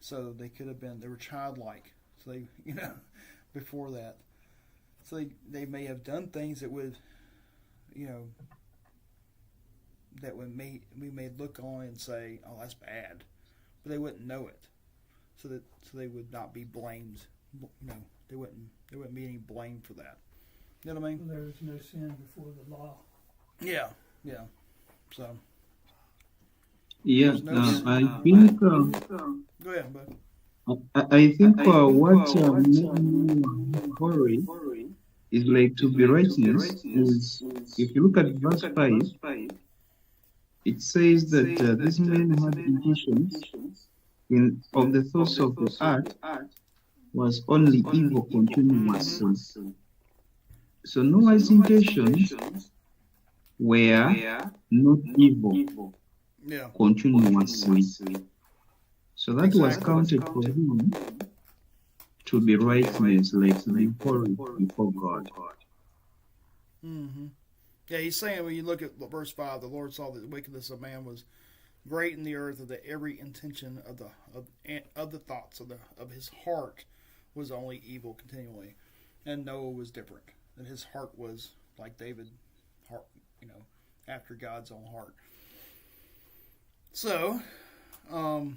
Speaker 2: so they were childlike. So they, before that, so they may have done things that would, we may look on and say, oh, that's bad, but they wouldn't know it, so they would not be blamed. There wouldn't be any blame for that. You know what I mean?
Speaker 4: There was no sin before the law.
Speaker 2: Yeah. So.
Speaker 5: Yeah,
Speaker 2: No
Speaker 5: I think.
Speaker 2: Go ahead, bud.
Speaker 5: I think what made me worry is like to be righteous is, if you look at verse 5, it says that this man had intentions of the thoughts of the heart was only evil continuously. So Noah's intentions were not evil
Speaker 2: Yeah.
Speaker 5: continuously. So that was counted for him to be righteousness like to be holy before God.
Speaker 2: Mm-hmm. Yeah, he's saying when you look at verse 5, the Lord saw that the wickedness of man was great in the earth, of that every intention of the thoughts of his heart was only evil continually. And Noah was different. That his heart was like David's heart, after God's own heart. So, now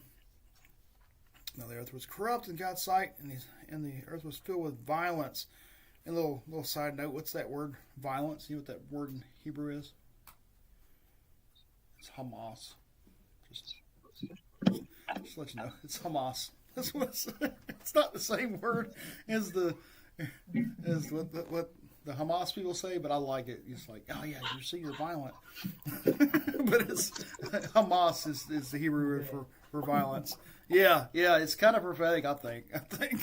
Speaker 2: the earth was corrupt in God's sight, and the earth was filled with violence. And a little side note, what's that word, violence? You know what that word in Hebrew is? It's Hamas. Just let you know, it's Hamas. That's what it's not the same word as what the Hamas people say, but I like it. It's like, oh yeah, you see, you're violent. But it's Hamas is the Hebrew word for violence. Yeah, it's kind of prophetic. I think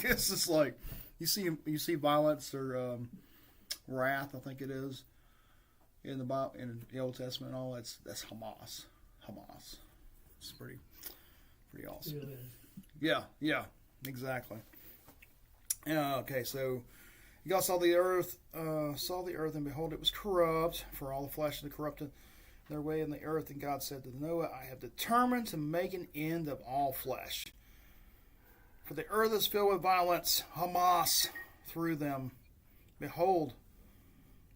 Speaker 2: it's just like you see violence or wrath. I think it is in the Bible, in the Old Testament and all. That's Hamas. It's pretty awesome. Yeah, exactly. Okay, so God saw the earth, and behold, it was corrupt, for all the flesh had corrupted their way in the earth. And God said to Noah, I have determined to make an end of all flesh. For the earth is filled with violence, Hamas, through them. Behold,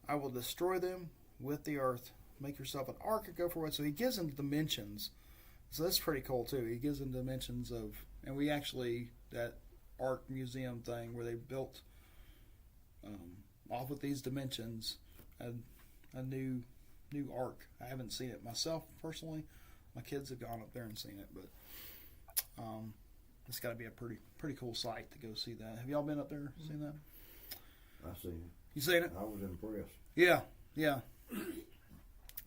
Speaker 2: I will destroy them with the earth. Make yourself an ark and go forward. So he gives them dimensions. So that's pretty cool too. He gives them dimensions of, and we actually, that art museum thing where they built off with these dimensions a new ark. I haven't seen it myself personally. My kids have gone up there and seen it, but it's got to be a pretty cool sight to go see that. Have y'all been up there seen that?
Speaker 3: I seen it.
Speaker 2: You seen it?
Speaker 3: I was impressed.
Speaker 2: Yeah.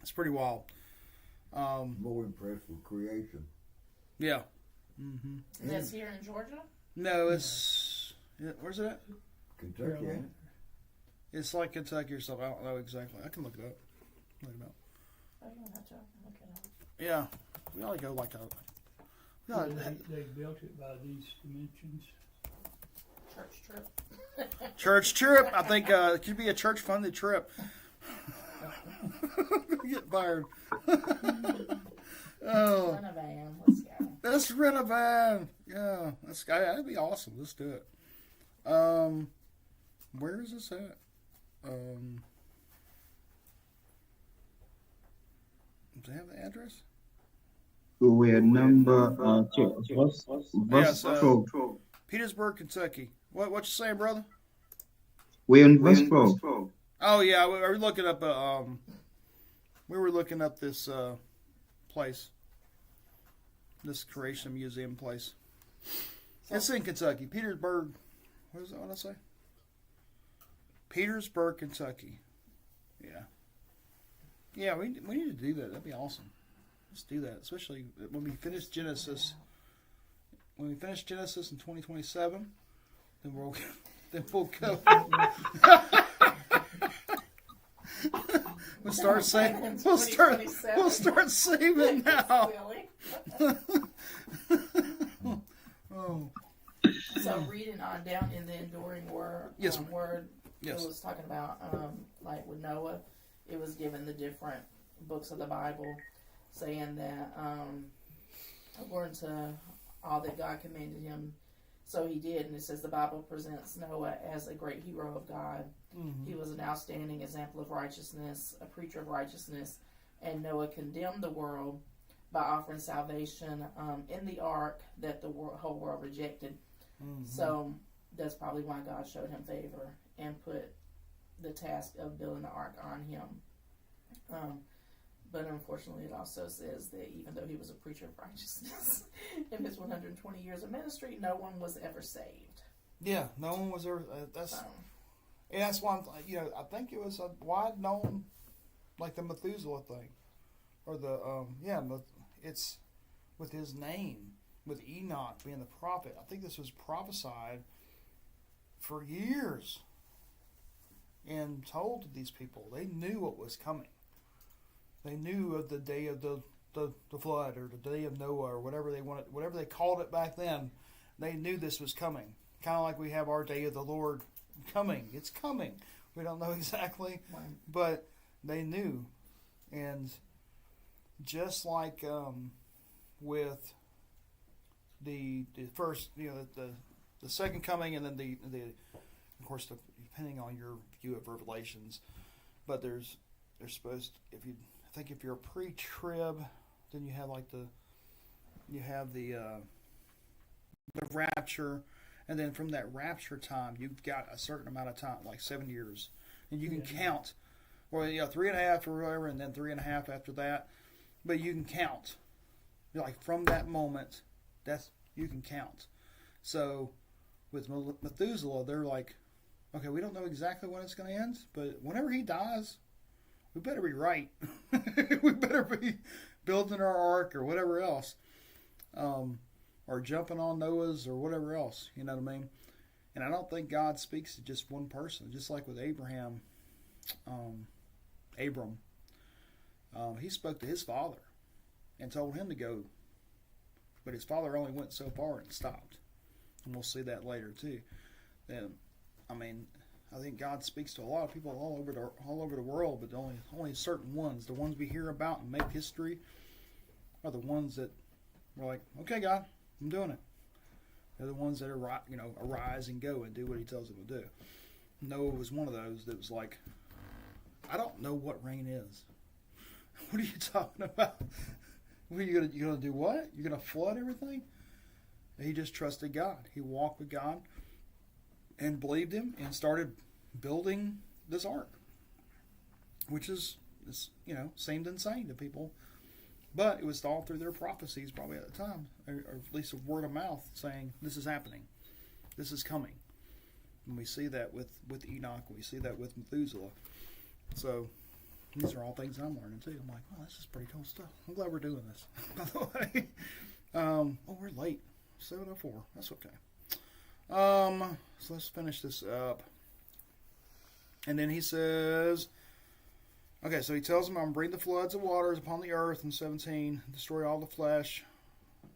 Speaker 2: It's pretty wild.
Speaker 3: More impressed with creation.
Speaker 2: Yeah. Mm-hmm.
Speaker 1: And that's here in Georgia?
Speaker 2: No, it's where's it at?
Speaker 3: Kentucky, ain't it?
Speaker 2: It's like Kentucky or something. I don't know exactly. I can look it up.
Speaker 1: Oh, you don't have to look it up.
Speaker 2: Yeah, we ought to go like a.
Speaker 4: They built it by these dimensions.
Speaker 1: Church trip.
Speaker 2: I think it could be a church-funded trip. Get fired. Oh.
Speaker 1: Rent a van. Let's go.
Speaker 2: Let's rent a van. Yeah, that'd be awesome. Let's do it. Where is this at? Does it have the address?
Speaker 5: We're number verse 12.
Speaker 2: Petersburg, Kentucky. What you saying, brother?
Speaker 5: We're in verse 12.
Speaker 2: Oh yeah, we were looking up this place, this creation museum place. It's in Kentucky, Petersburg. What is that? What I say? Petersburg, Kentucky. Yeah. We need to do that. That'd be awesome. Let's do that, especially when we finish Genesis. When we finish Genesis in 2027, then we'll go. We'll start saving. We'll start saving now. Oh.
Speaker 1: So reading on down in the enduring word,
Speaker 2: Yes.
Speaker 1: It was talking about like with Noah, it was given the different books of the Bible, saying that according to all that God commanded him, so he did. And it says the Bible presents Noah as a great hero of God. Mm-hmm. He was an outstanding example of righteousness, a preacher of righteousness, and Noah condemned the world by offering salvation in the ark that the whole world rejected. Mm-hmm. So that's probably why God showed him favor and put the task of building the ark on him. But unfortunately, it also says that even though he was a preacher of righteousness in his 120 years of ministry, no one was ever saved.
Speaker 2: Yeah, no one was ever. That's why I think it was a wide known, like the Methuselah thing, or the it's with his name, with Enoch being the prophet. I think this was prophesied for years and told to these people. They knew what was coming. They knew of the day of the flood or the day of Noah or whatever they called it back then. They knew this was coming. kind of like we have our day of the Lord coming. It's coming. We don't know exactly, but they knew. And just like with the first, the second coming, and then the of course, depending on your view of Revelations, but there's supposed, if you're a pre-trib, then you have the rapture, and then from that rapture time, you've got a certain amount of time, like 7 years, and you can count, or 3.5 or whatever, and then 3.5 after that, but you can count, like from that moment, you can count. So with Methuselah, they're like, okay, we don't know exactly when it's going to end, but whenever he dies, we better be right. We better be building our ark or whatever else. Or jumping on Noah's or whatever else. You know what I mean? And I don't think God speaks to just one person. Just like with Abram, he spoke to his father and told him to go. But his father only went so far and stopped. And we'll see that later too. And I think God speaks to a lot of people all over the world, but only certain ones. The ones we hear about and make history are the ones that we're like, okay, God, I'm doing it. They're the ones that arise and go and do what He tells them to do. Noah was one of those that was like, I don't know what rain is. What are you talking about? What are you gonna do? What? You're gonna flood everything? And he just trusted God. He walked with God and believed Him and started building this ark, which seemed insane to people, but it was all through their prophecies probably at the time, or at least a word of mouth saying this is happening, this is coming. And we see that with Enoch, we see that with Methuselah. So these are all things I'm learning too. I'm like, oh, this is pretty cool stuff. I'm glad we're doing this. By the way, we're late, 7:04. That's okay. So let's finish this up. And then he says, okay, so he tells them, I'm bring the floods of waters upon the earth in 17, destroy all the flesh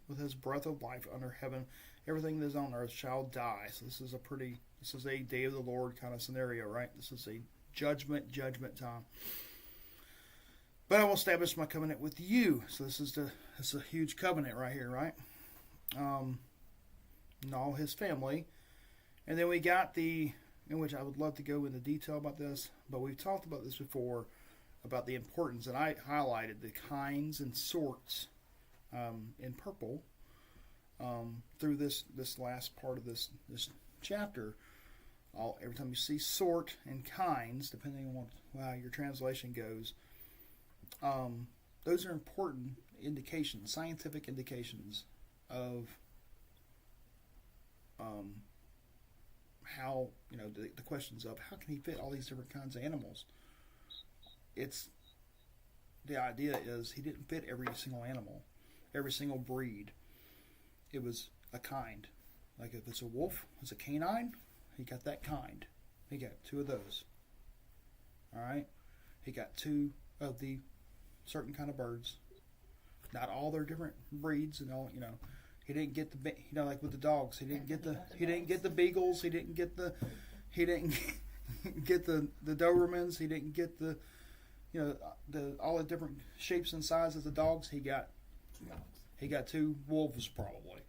Speaker 2: with his breath of life under heaven. Everything that is on earth shall die. So this is a day of the Lord kind of scenario, right? This is a judgment time. But I will establish my covenant with you. So this is a huge covenant right here, right? And all his family. And then we got in which I would love to go into detail about this, but we've talked about this before, about the importance, and I highlighted the kinds and sorts in purple through this last part of this chapter. Every time you see sort and kinds, depending on how your translation goes, those are important indications, scientific indications of how, the questions of how can he fit all these different kinds of animals. The idea is he didn't fit every single animal, every single breed. It was a kind. Like if it's a wolf, it's a canine, he got that kind. He got 2 of those. All right? He got 2 of the certain kind of birds. Not all their different breeds and all, He didn't get the, like with the dogs, he didn't get the beagles, he didn't get the Dobermans, he didn't get the all the different shapes and sizes of the dogs. He got 2 wolves probably,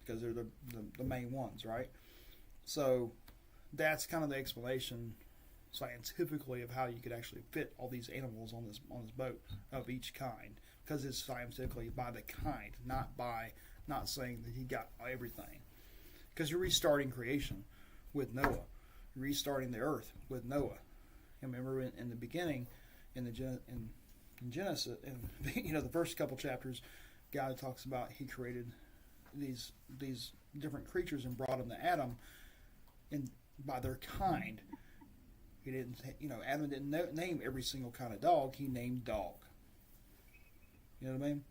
Speaker 2: because they're the main ones, right? So that's kind of the explanation scientifically of how you could actually fit all these animals on this boat of each kind, because it's scientifically by the kind, not saying that he got everything. Because you're restarting creation with Noah, restarting the earth with Noah. And remember in the beginning, in Genesis, the first couple chapters, God talks about he created these different creatures and brought them to Adam, and by their kind. He didn't, Adam didn't name every single kind of dog. He named dog. You know what I mean?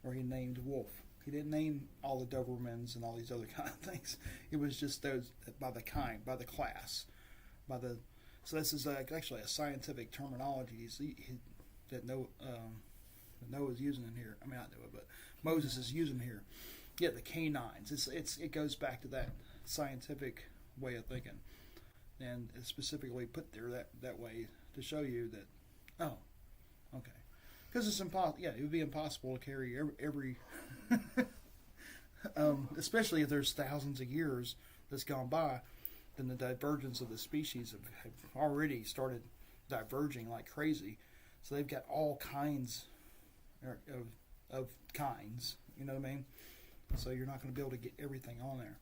Speaker 2: Or he named wolf. He didn't name all the Dobermans and all these other kind of things. It was just those by the kind, by the class, So this is actually a scientific terminology that Noah is using in here. Not Noah, but Moses is using here. Yeah, the canines. It goes back to that scientific way of thinking, and it's specifically put there that way to show you that, oh, okay, because it's impossible. Yeah, it would be impossible to carry every especially if there's thousands of years that's gone by, then the divergence of the species have already started diverging like crazy. So they've got all kinds of kinds, you know what I mean? So you're not going to be able to get everything on there.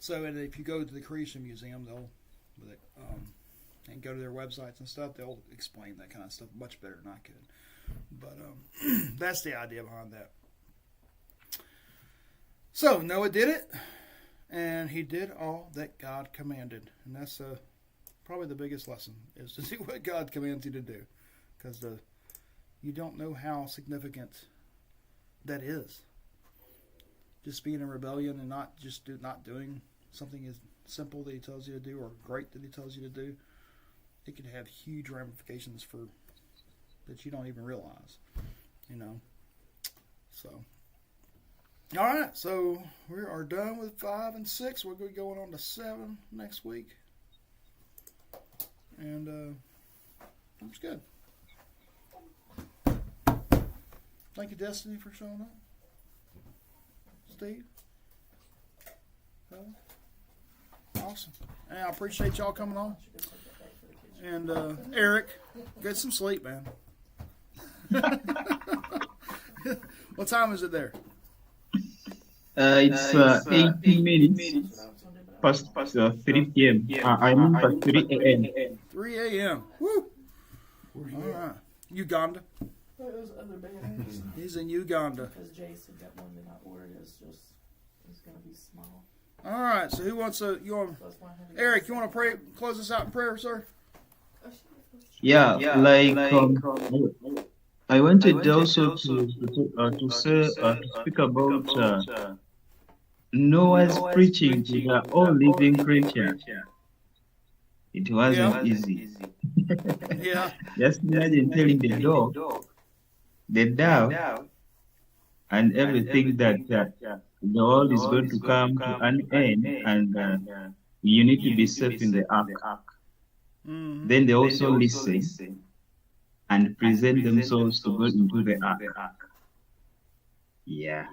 Speaker 2: So, and if you go to the Creation Museum, and go to their websites and stuff, they'll explain that kind of stuff much better than I could. But that's the idea behind that. So Noah did it, and he did all that God commanded, and that's probably the biggest lesson, is to do what God commands you to do, because you don't know how significant that is. Just being in rebellion and not doing something as simple that He tells you to do, or great that He tells you to do, it can have huge ramifications that you don't even realize, you know. So, all right, so we are done with 5 and 6. We're going to be going on to 7 next week, and it's good. Thank you, Destiny, for showing up. Steve. Awesome. And I appreciate y'all coming on. And Eric, get some sleep, man. What time is it there?
Speaker 5: It's 18 minutes past 3 p.m. I mean past 3 a.m.
Speaker 2: 3 a.m. Woo! All right. Uganda.
Speaker 1: Those other bananas.
Speaker 2: He's in Uganda.
Speaker 1: Because Jason got one that I ordered. It's going to be small.
Speaker 2: All right. So who wants to? Eric, you want to pray? Close us out in prayer, sir.
Speaker 5: Yeah, like I wanted also to speak about Noah's preaching to the all living creatures. It wasn't easy.
Speaker 2: Yeah.
Speaker 5: Just imagine telling the dog, the dove, and everything that the world is going to come to an end, and you need to be safe in the ark.
Speaker 2: Mm-hmm.
Speaker 5: Then they also listen and present themselves to go into the ark. Yeah.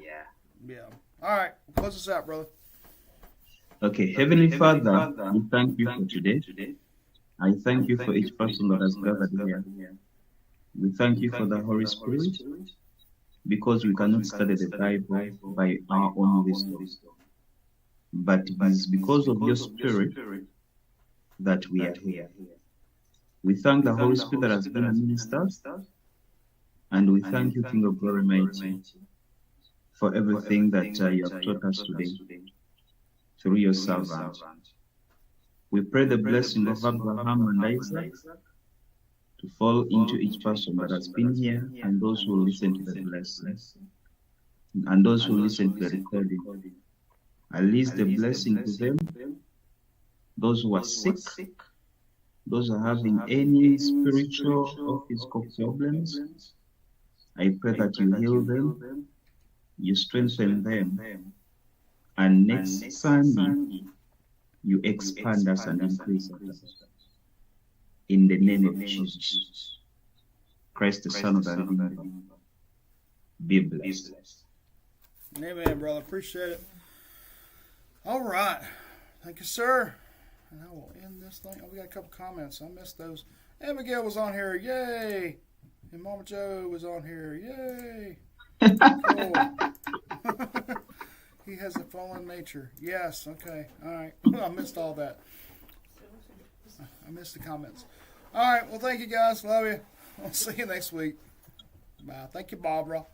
Speaker 2: All right. Close us out, brother.
Speaker 5: Okay, Heavenly Father, we thank you for today. I thank you for each person that has gathered here. We thank you for the Holy Spirit, because we cannot study the Bible by our own wisdom. But it is because of your Spirit that we are here. We thank the Holy Spirit that has been a minister, and we thank you, King of Glory Mighty, for everything that you have taught us today through your servant. We pray the blessing of Abraham and Isaac to fall into each person that has been here, and those who listen to the blessing, and those who listen to the recording. I release the blessing to them, those who are sick, those who are having any spiritual or physical problems. I pray that you heal them, you strengthen them, and next Sunday you expand us and increase us. In the name of Jesus Christ, the Son of the living God, be blessed.
Speaker 2: Amen, brother. Appreciate it. All right. Thank you, sir. And I will end this thing. Oh, we got a couple comments. I missed those. Abigail was on here. Yay. And Mama Joe was on here. Yay. Cool. He has a fallen nature. Yes. Okay. All right. I missed all that. I missed the comments. All right. Well, thank you, guys. Love you. I'll see you next week. Bye. Thank you, Barbara.